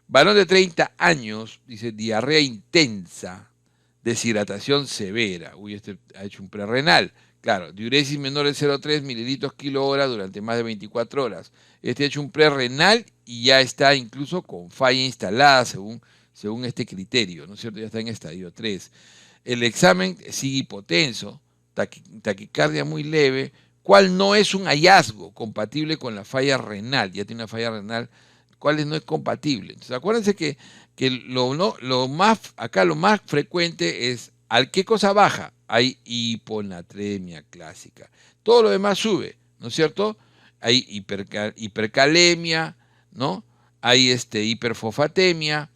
Varón de 30 años, dice diarrea intensa, deshidratación severa. Uy, este ha hecho un prerrenal. Claro, diuresis menor de 0,3 mililitros kilo hora durante más de 24 horas. Este ha hecho un prerrenal y ya está incluso con falla instalada según este criterio, ¿no es cierto? Ya está en estadio 3. El examen sigue hipotenso, taquicardia muy leve, cual no es un hallazgo compatible con la falla renal. Ya tiene una falla renal, cuál no es compatible. Entonces, acuérdense que lo más frecuente es, ¿al qué cosa baja? Hay hiponatremia clásica. Todo lo demás sube, ¿no es cierto? Hay hipercalemia, ¿no? Hay hiperfosfatemia,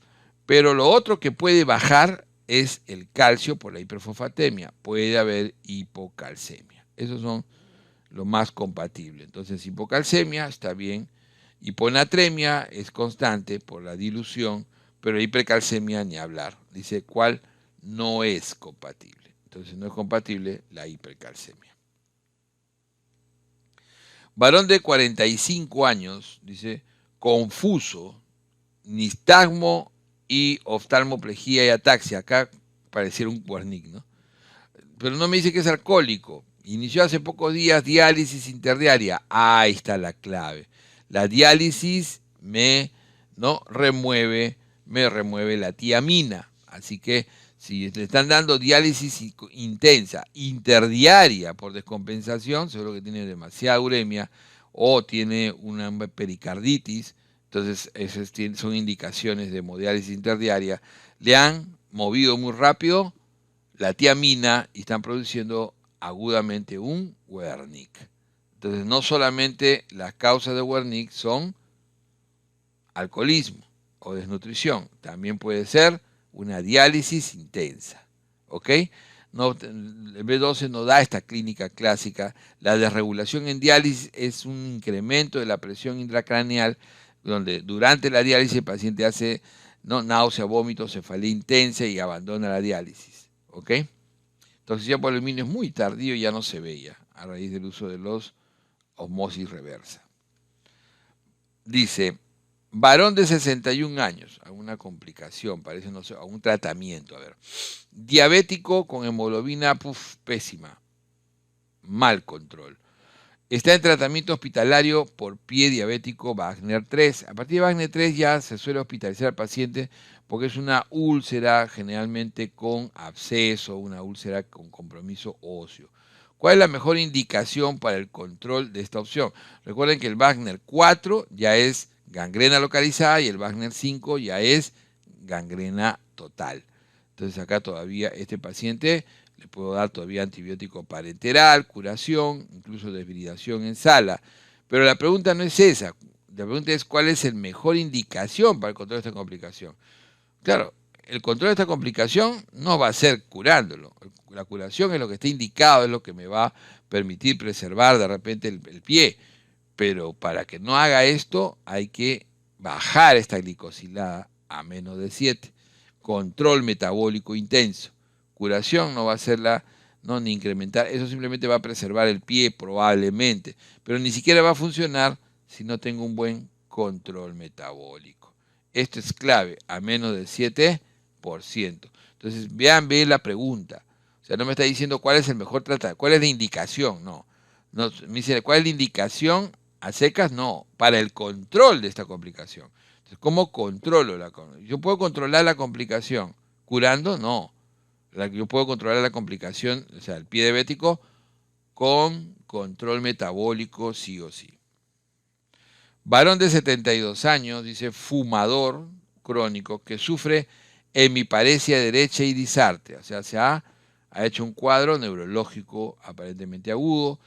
pero lo otro que puede bajar es el calcio por la hiperfosfatemia. Puede haber hipocalcemia. Esos son lo más compatible. Entonces, hipocalcemia está bien. Hiponatremia es constante por la dilución, pero hipercalcemia ni hablar. Dice cuál no es compatible. Entonces no es compatible la hipercalcemia. Varón de 45 años, dice, confuso, nistagmo y oftalmoplejía y ataxia. Acá pareciera un Wernicke, ¿no? Pero no me dice que es alcohólico. Inició hace pocos días diálisis interdiaria. Ahí está la clave. La diálisis me remueve la tiamina. Así que si le están dando diálisis intensa, interdiaria por descompensación, seguro que tiene demasiada uremia o tiene una pericarditis. Entonces esas son indicaciones de hemodiálisis interdiaria. Le han movido muy rápido la tiamina y están produciendo agudamente un Wernicke. Entonces, no solamente las causas de Wernicke son alcoholismo o desnutrición, también puede ser una diálisis intensa. ¿Ok? No, el B12 no da esta clínica clásica. La desregulación en diálisis es un incremento de la presión intracraneal, donde durante la diálisis el paciente hace náusea, vómito, cefalea intensa y abandona la diálisis. ¿Ok? Toxicidad por aluminio es muy tardío y ya no se veía a raíz del uso de los osmosis reversa. Dice, varón de 61 años, alguna complicación, parece, no sé, algún tratamiento, a ver. Diabético con hemoglobina pésima, mal control. Está en tratamiento hospitalario por pie diabético Wagner 3. A partir de Wagner 3 ya se suele hospitalizar al paciente porque es una úlcera generalmente con absceso, una úlcera con compromiso óseo. ¿Cuál es la mejor indicación para el control de esta opción? Recuerden que el Wagner 4 ya es gangrena localizada y el Wagner 5 ya es gangrena total. Entonces acá todavía este paciente le puedo dar todavía antibiótico parenteral, curación, incluso desviridación en sala. Pero la pregunta no es esa. La pregunta es cuál es la mejor indicación para el control de esta complicación. Claro, el control de esta complicación no va a ser curándolo. La curación es lo que está indicado, es lo que me va a permitir preservar de repente el pie. Pero para que no haga esto hay que bajar esta glicosilada a menos de 7. control metabólico intenso. Curación no va a hacerla, no, ni incrementar, eso simplemente va a preservar el pie probablemente, pero ni siquiera va a funcionar si no tengo un buen control metabólico. Esto es clave, a menos del 7%. Entonces, vean bien la pregunta. O sea, no me está diciendo cuál es el mejor tratamiento, cuál es la indicación, no. Me dice, ¿cuál es la indicación a secas? No, para el control de esta complicación. Entonces, ¿cómo controlo la complicación? Yo puedo controlar la complicación, curando, no. Yo puedo controlar la complicación, o sea, el pie diabético, con control metabólico sí o sí. Varón de 72 años, dice, fumador crónico, que sufre hemiparesia derecha y disartria. O sea, se ha hecho un cuadro neurológico aparentemente agudo.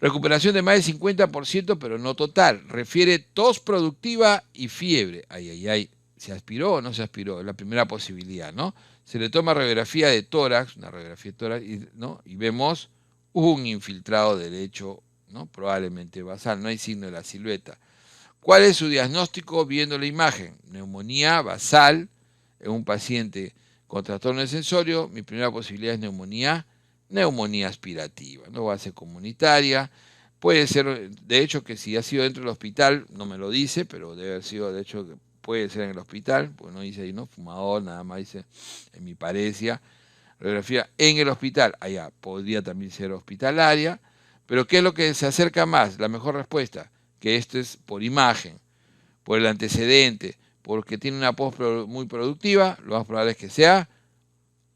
Recuperación de más del 50%, pero no total. Refiere tos productiva y fiebre. Ay. ¿Se aspiró o no se aspiró? Es la primera posibilidad, ¿no? Se le toma radiografía de tórax, una radiografía de tórax, ¿no? Y vemos un infiltrado derecho, ¿no? Probablemente basal, no hay signo de la silueta. ¿Cuál es su diagnóstico viendo la imagen? Neumonía basal en un paciente con trastorno de sensorio. Mi primera posibilidad es neumonía aspirativa, no va a ser comunitaria. Puede ser, de hecho, que si ha sido dentro del hospital, no me lo dice, pero debe haber sido, de hecho, puede ser en el hospital, porque no dice ahí, ¿no? Fumador, nada más dice hemiparesia. Radiografía en el hospital, allá podría también ser hospitalaria, pero ¿qué es lo que se acerca más? La mejor respuesta, que esto es por imagen, por el antecedente, porque tiene una post muy productiva, lo más probable es que sea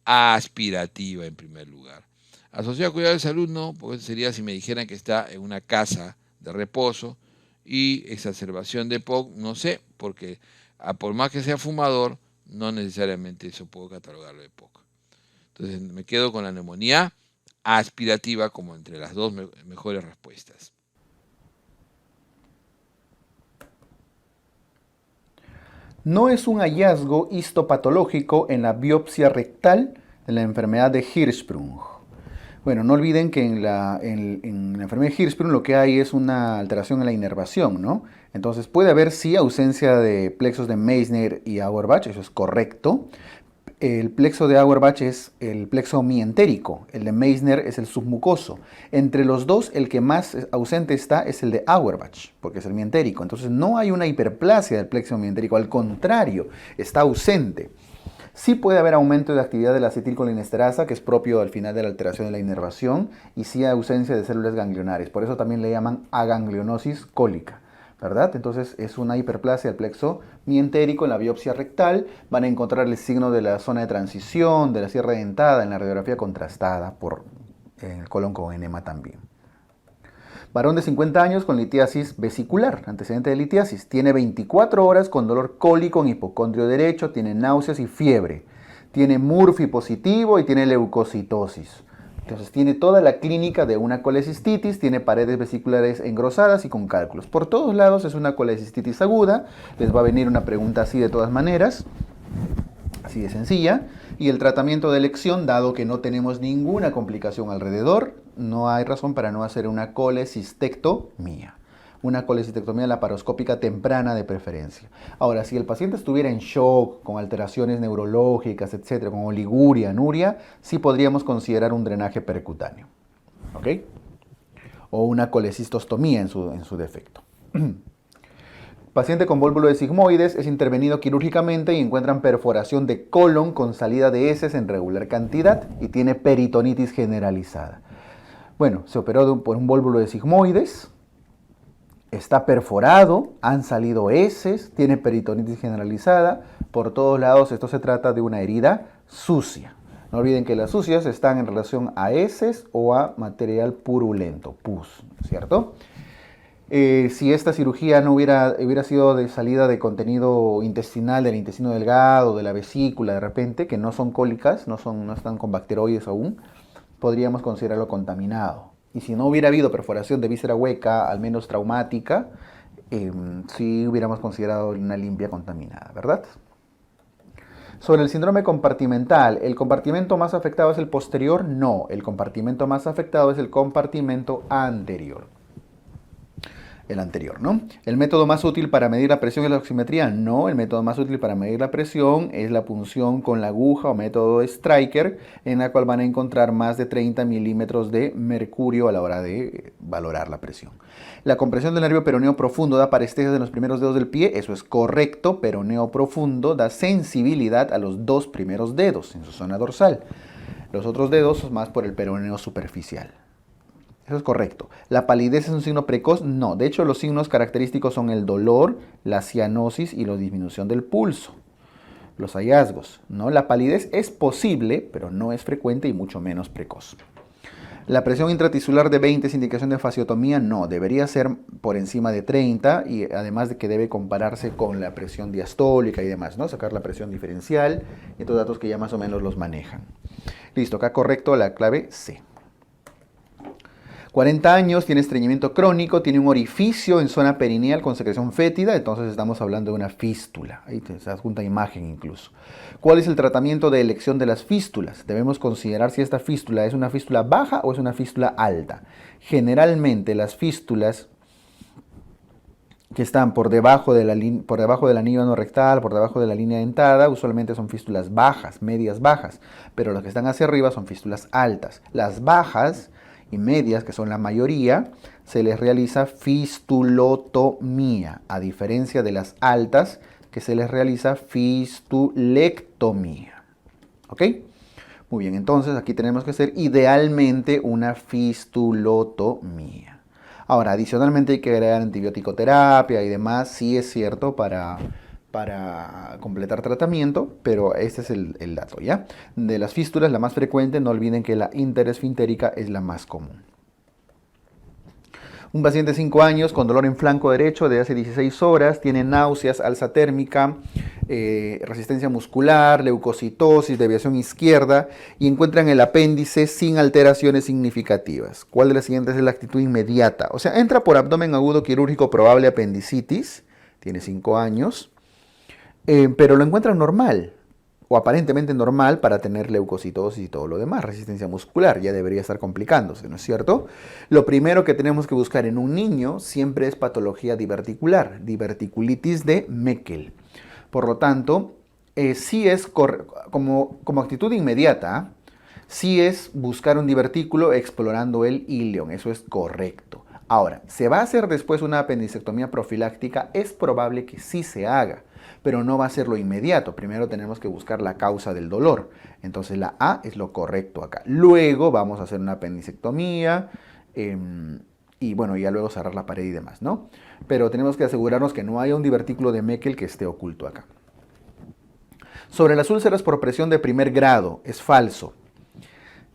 aspirativa en primer lugar. Asociado a cuidado de salud no, porque sería si me dijeran que está en una casa de reposo, y exacerbación de POC, no sé, porque por más que sea fumador, no necesariamente eso puedo catalogarlo de POC. Entonces me quedo con la neumonía aspirativa como entre las dos mejores respuestas. No es un hallazgo histopatológico en la biopsia rectal de la enfermedad de Hirschsprung. Bueno, no olviden que en la enfermedad de Hirschsprung lo que hay es una alteración en la inervación, ¿no? Entonces puede haber sí ausencia de plexos de Meissner y Auerbach, eso es correcto. El plexo de Auerbach es el plexo mientérico, el de Meissner es el submucoso. Entre los dos, el que más ausente está es el de Auerbach, porque es el mientérico. Entonces no hay una hiperplasia del plexo mientérico, al contrario, está ausente. Sí puede haber aumento de actividad de la acetilcolinesterasa, que es propio al final de la alteración de la inervación, y sí ausencia de células ganglionares. Por eso también le llaman aganglionosis cólica, ¿verdad? Entonces es una hiperplasia del plexo mientérico. En la biopsia rectal van a encontrar el signo de la zona de transición, de la sierra dentada, en la radiografía contrastada por el colon con enema también. Varón de 50 años con litiasis vesicular, antecedente de litiasis. Tiene 24 horas con dolor cólico en hipocondrio derecho, tiene náuseas y fiebre. Tiene Murphy positivo y tiene leucocitosis. Entonces tiene toda la clínica de una colecistitis, tiene paredes vesiculares engrosadas y con cálculos. Por todos lados es una colecistitis aguda. Les va a venir una pregunta así de todas maneras, así de sencilla. Y el tratamiento de elección, dado que no tenemos ninguna complicación alrededor, no hay razón para no hacer una colecistectomía. Una colecistectomía laparoscópica temprana de preferencia. Ahora, si el paciente estuviera en shock, con alteraciones neurológicas, etcétera, con oliguria, anuria, sí podríamos considerar un drenaje percutáneo. ¿Ok? O una colecistostomía en su defecto. Paciente con vólvulo de sigmoides es intervenido quirúrgicamente y encuentran perforación de colon con salida de heces en regular cantidad y tiene peritonitis generalizada. Bueno, se operó por un vólvulo de sigmoides, está perforado, han salido heces, tiene peritonitis generalizada. Por todos lados esto se trata de una herida sucia. No olviden que las sucias están en relación a heces o a material purulento, pus, ¿cierto? Si esta cirugía no hubiera sido de salida de contenido intestinal, del intestino delgado, de la vesícula de repente, que no son cólicas, no están con bacteroides aún, podríamos considerarlo contaminado. Y si no hubiera habido perforación de víscera hueca, al menos traumática, sí hubiéramos considerado una limpia contaminada, ¿verdad? Sobre el síndrome compartimental, ¿el compartimento más afectado es el posterior? No, el compartimento más afectado es el compartimento anterior. el anterior, ¿no? ¿El método más útil para medir la presión es la oximetría? No, el método más útil para medir la presión es la punción con la aguja o método de Stryker, en la cual van a encontrar más de 30 milímetros de mercurio a la hora de valorar la presión. La compresión del nervio peroneo profundo da parestesia en los primeros dedos del pie, eso es correcto. Peroneo profundo da sensibilidad a los 2 primeros dedos en su zona dorsal. Los otros dedos más por el peroneo superficial. Eso es correcto. ¿La palidez es un signo precoz? No. De hecho, los signos característicos son el dolor, la cianosis y la disminución del pulso. Los hallazgos, ¿no? La palidez es posible, pero no es frecuente y mucho menos precoz. ¿La presión intratisular de 20 es indicación de fasciotomía? No. Debería ser por encima de 30 y además de que debe compararse con la presión diastólica y demás, ¿no? Sacar la presión diferencial y estos datos que ya más o menos los manejan. Listo, acá correcto la clave C. 40 años, tiene estreñimiento crónico, tiene un orificio en zona perineal con secreción fétida, entonces estamos hablando de una fístula. Ahí se adjunta imagen incluso. ¿Cuál es el tratamiento de elección de las fístulas? Debemos considerar si esta fístula es una fístula baja o es una fístula alta. Generalmente las fístulas que están por debajo del anillo anorrectal, por debajo de la línea dentada, usualmente son fístulas bajas, medias bajas, pero las que están hacia arriba son fístulas altas. Las bajas y medias, que son la mayoría, se les realiza fistulotomía, a diferencia de las altas, que se les realiza fistulectomía. ¿Ok? Muy bien, entonces aquí tenemos que hacer idealmente una fistulotomía. Ahora, adicionalmente hay que agregar antibiótico terapia y demás, sí es cierto, para completar tratamiento, pero este es el dato, ¿ya? De las fístulas, la más frecuente, no olviden que la interesfintérica es la más común. Un paciente de 5 años con dolor en flanco derecho de hace 16 horas, tiene náuseas, alza térmica, resistencia muscular, leucocitosis, desviación izquierda y encuentran el apéndice sin alteraciones significativas. ¿Cuál de las siguientes es la actitud inmediata? O sea, entra por abdomen agudo quirúrgico, probable apendicitis, tiene 5 años. Pero lo encuentran normal o aparentemente normal para tener leucocitosis y todo lo demás, resistencia muscular, ya debería estar complicándose, ¿no es cierto? Lo primero que tenemos que buscar en un niño siempre es patología diverticular, diverticulitis de Meckel. Por lo tanto, sí es como actitud inmediata, sí es buscar un divertículo explorando el íleon, eso es correcto. Ahora, ¿se va a hacer después una apendicectomía profiláctica? Es probable que sí se haga, pero no va a ser lo inmediato. Primero tenemos que buscar la causa del dolor. Entonces la A es lo correcto acá. Luego vamos a hacer una apendicectomía y bueno, ya luego cerrar la pared y demás, ¿no? Pero tenemos que asegurarnos que no haya un divertículo de Meckel que esté oculto acá. Sobre las úlceras por presión de primer grado, es falso.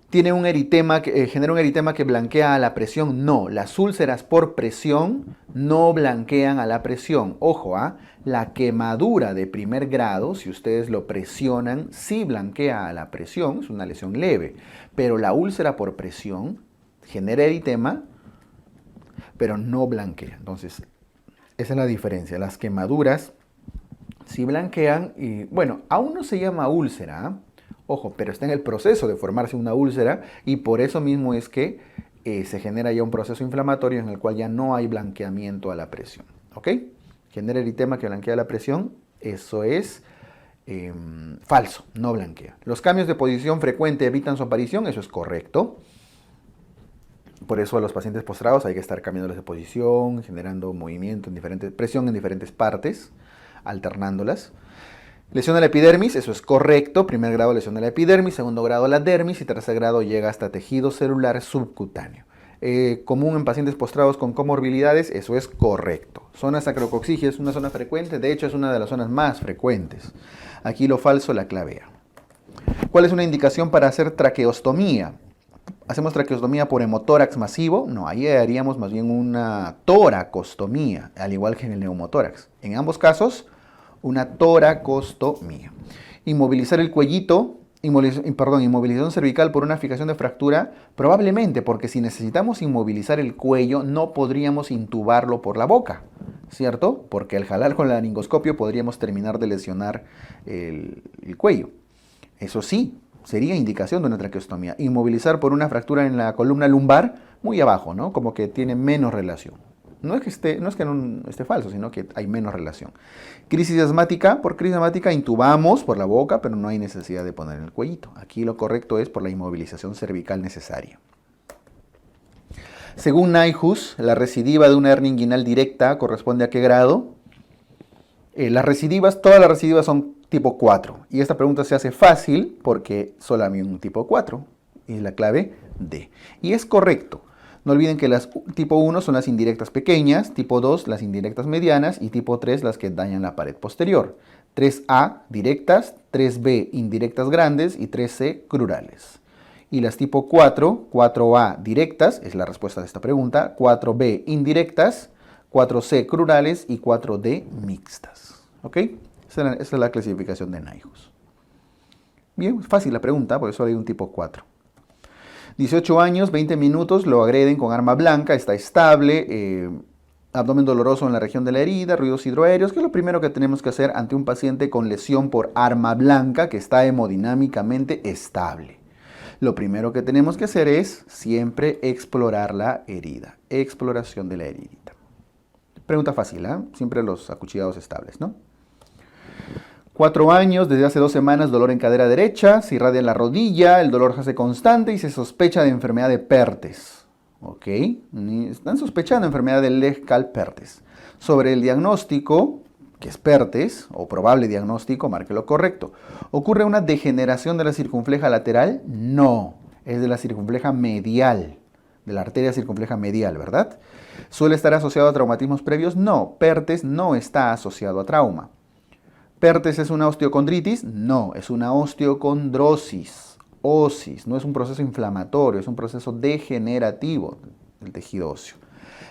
¿Tiene un eritema genera un eritema que blanquea a la presión? No, las úlceras por presión no blanquean a la presión. Ojo, la quemadura de primer grado, si ustedes lo presionan, sí blanquea a la presión, es una lesión leve. Pero la úlcera por presión genera eritema, pero no blanquea. Entonces, esa es la diferencia. Las quemaduras sí blanquean y, bueno, aún no se llama úlcera, ojo, pero está en el proceso de formarse una úlcera y por eso mismo es que se genera ya un proceso inflamatorio en el cual ya no hay blanqueamiento a la presión. ¿Ok? Genera eritema que blanquea la presión, eso es falso, no blanquea. Los cambios de posición frecuente evitan su aparición, eso es correcto. Por eso a los pacientes postrados hay que estar cambiándoles de posición, generando movimiento, presión en diferentes partes, alternándolas. Lesión de la epidermis, eso es correcto. Primer grado lesión de la epidermis, segundo grado la dermis y tercer grado llega hasta tejido celular subcutáneo. Común en pacientes postrados con comorbilidades, eso es correcto. Zona sacrococcígea es una zona frecuente, de hecho es una de las zonas más frecuentes. Aquí lo falso, la clave A. ¿Cuál es una indicación para hacer traqueostomía? ¿Hacemos traqueostomía por hemotórax masivo? No, ahí haríamos más bien una toracostomía, al igual que en el neumotórax. En ambos casos, una toracostomía. Inmovilizar el cuellito, inmovilización cervical por una fijación de fractura, probablemente, porque si necesitamos inmovilizar el cuello, no podríamos intubarlo por la boca, ¿cierto? Porque al jalar con el laringoscopio podríamos terminar de lesionar el cuello. Eso sí, sería indicación de una traqueostomía. Inmovilizar por una fractura en la columna lumbar, muy abajo, ¿no? Como que tiene menos relación. No es que no esté falso, sino que hay menos relación. Crisis asmática, por crisis asmática intubamos por la boca, pero no hay necesidad de poner en el cuellito. Aquí lo correcto es por la inmovilización cervical necesaria. Según Nyhus, la recidiva de una hernia inguinal directa corresponde a qué grado? Todas las recidivas son tipo 4. Y esta pregunta se hace fácil porque solo hay un tipo 4. Y la clave D. Y es correcto. No olviden que las tipo 1 son las indirectas pequeñas, tipo 2 las indirectas medianas y tipo 3 las que dañan la pared posterior. 3A directas, 3B indirectas grandes y 3C crurales. Y las tipo 4, 4A directas, es la respuesta de esta pregunta, 4B indirectas, 4C crurales y 4D mixtas. ¿Ok? Esa es la clasificación de Nyhus. Bien, fácil la pregunta, por eso hay un tipo 4. 18 años, 20 minutos, lo agreden con arma blanca, está estable, abdomen doloroso en la región de la herida, ruidos hidroaéreos, que es lo primero que tenemos que hacer ante un paciente con lesión por arma blanca que está hemodinámicamente estable. Lo primero que tenemos que hacer es siempre explorar la herida, exploración de la heridita. Pregunta fácil, ¿eh? Siempre los acuchillados estables, ¿no? 4 años, desde hace 2 semanas, dolor en cadera derecha, se irradia en la rodilla, el dolor se hace constante y se sospecha de enfermedad de Pertes. ¿Ok? Están sospechando enfermedad de Legg-Calvé-Pertes. Sobre el diagnóstico, que es Pertes, o probable diagnóstico, marque lo correcto. ¿Ocurre una degeneración de la circunfleja lateral? No, es de la circunfleja medial, de la arteria circunfleja medial, ¿verdad? ¿Suele estar asociado a traumatismos previos? No, Pertes no está asociado a trauma. ¿Pertes es una osteocondritis? No, es una osteocondrosis, osis, no es un proceso inflamatorio, es un proceso degenerativo del tejido óseo.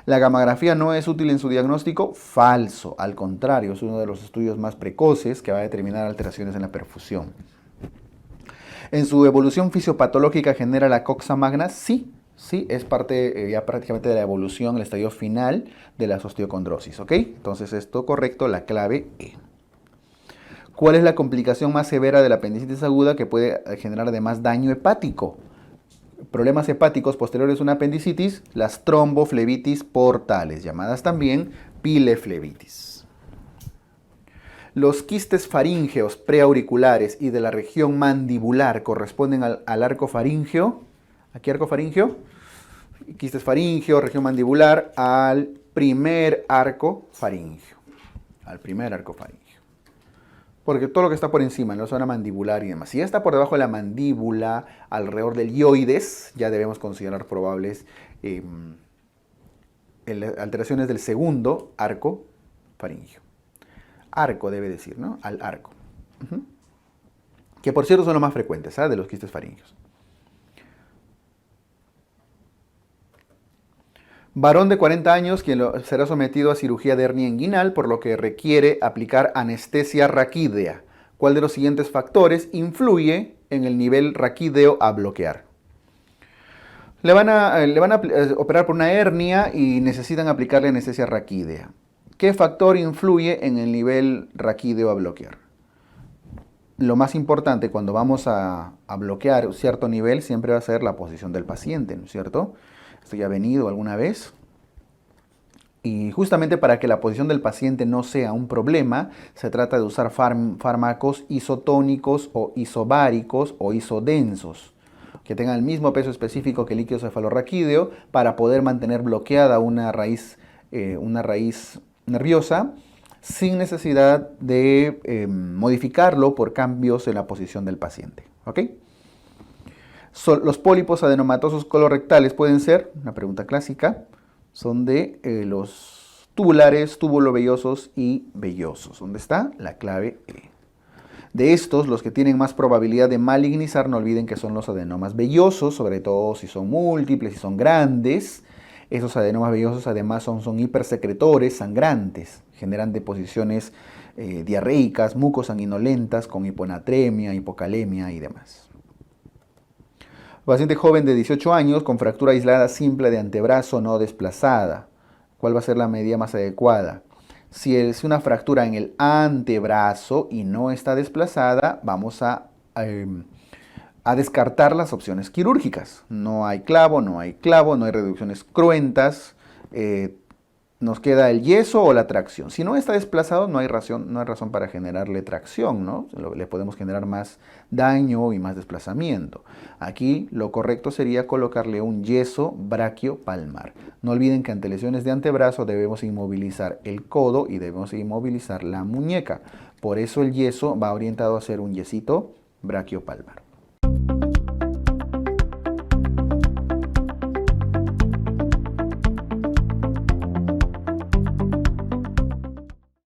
¿La gammagrafía no es útil en su diagnóstico? Falso, al contrario, es uno de los estudios más precoces que va a determinar alteraciones en la perfusión. ¿En su evolución fisiopatológica genera la coxa magna? Sí, es parte ya prácticamente de la evolución, el estadio final de las osteocondrosis, ¿ok? Entonces esto correcto, la clave E. ¿Cuál es la complicación más severa de la apendicitis aguda que puede generar además daño hepático? Problemas hepáticos posteriores a una apendicitis, las tromboflebitis portales, llamadas también pileflebitis. Los quistes faríngeos preauriculares y de la región mandibular corresponden al arco faríngeo. ¿A qué arco faríngeo? Quistes faríngeo, región mandibular, al primer arco faríngeo. Al primer arco faríngeo. Porque todo lo que está por encima, en la zona mandibular y demás. Si ya está por debajo de la mandíbula, alrededor del hioides, ya debemos considerar probables alteraciones del segundo arco faríngeo. Arco debe decir, ¿no? Al arco. Que por cierto son los más frecuentes, ¿eh? De los quistes faríngeos. Varón de 40 años quien será sometido a cirugía de hernia inguinal, por lo que requiere aplicar anestesia raquídea. ¿Cuál de los siguientes factores influye en el nivel raquídeo a bloquear? Le van a operar por una hernia y necesitan aplicarle anestesia raquídea. ¿Qué factor influye en el nivel raquídeo a bloquear? Lo más importante cuando vamos a bloquear un cierto nivel siempre va a ser la posición del paciente, ¿no es cierto? Esto ya ha venido alguna vez. Y justamente para que la posición del paciente no sea un problema, se trata de usar fármacos isotónicos o isobáricos o isodensos, que tengan el mismo peso específico que el líquido cefalorraquídeo para poder mantener bloqueada una raíz nerviosa sin necesidad de modificarlo por cambios en la posición del paciente. ¿Ok? Los pólipos adenomatosos colorectales pueden ser, una pregunta clásica, son de los tubulares, tubulovellosos y vellosos. ¿Dónde está? La clave E. De estos, los que tienen más probabilidad de malignizar, no olviden que son los adenomas vellosos, sobre todo si son múltiples, si son grandes. Esos adenomas vellosos además son hipersecretores, sangrantes, generan deposiciones diarreicas, mucosanguinolentas con hiponatremia, hipocalemia y demás. Paciente joven de 18 años con fractura aislada simple de antebrazo no desplazada. ¿Cuál va a ser la medida más adecuada? Si es una fractura en el antebrazo y no está desplazada, vamos a descartar las opciones quirúrgicas. No hay clavo, no hay reducciones cruentas, nos queda el yeso o la tracción. Si no está desplazado, no hay razón para generarle tracción, ¿no? Le podemos generar más daño y más desplazamiento. Aquí lo correcto sería colocarle un yeso braquiopalmar. No olviden que ante lesiones de antebrazo debemos inmovilizar el codo y debemos inmovilizar la muñeca. Por eso el yeso va orientado a ser un yesito braquiopalmar.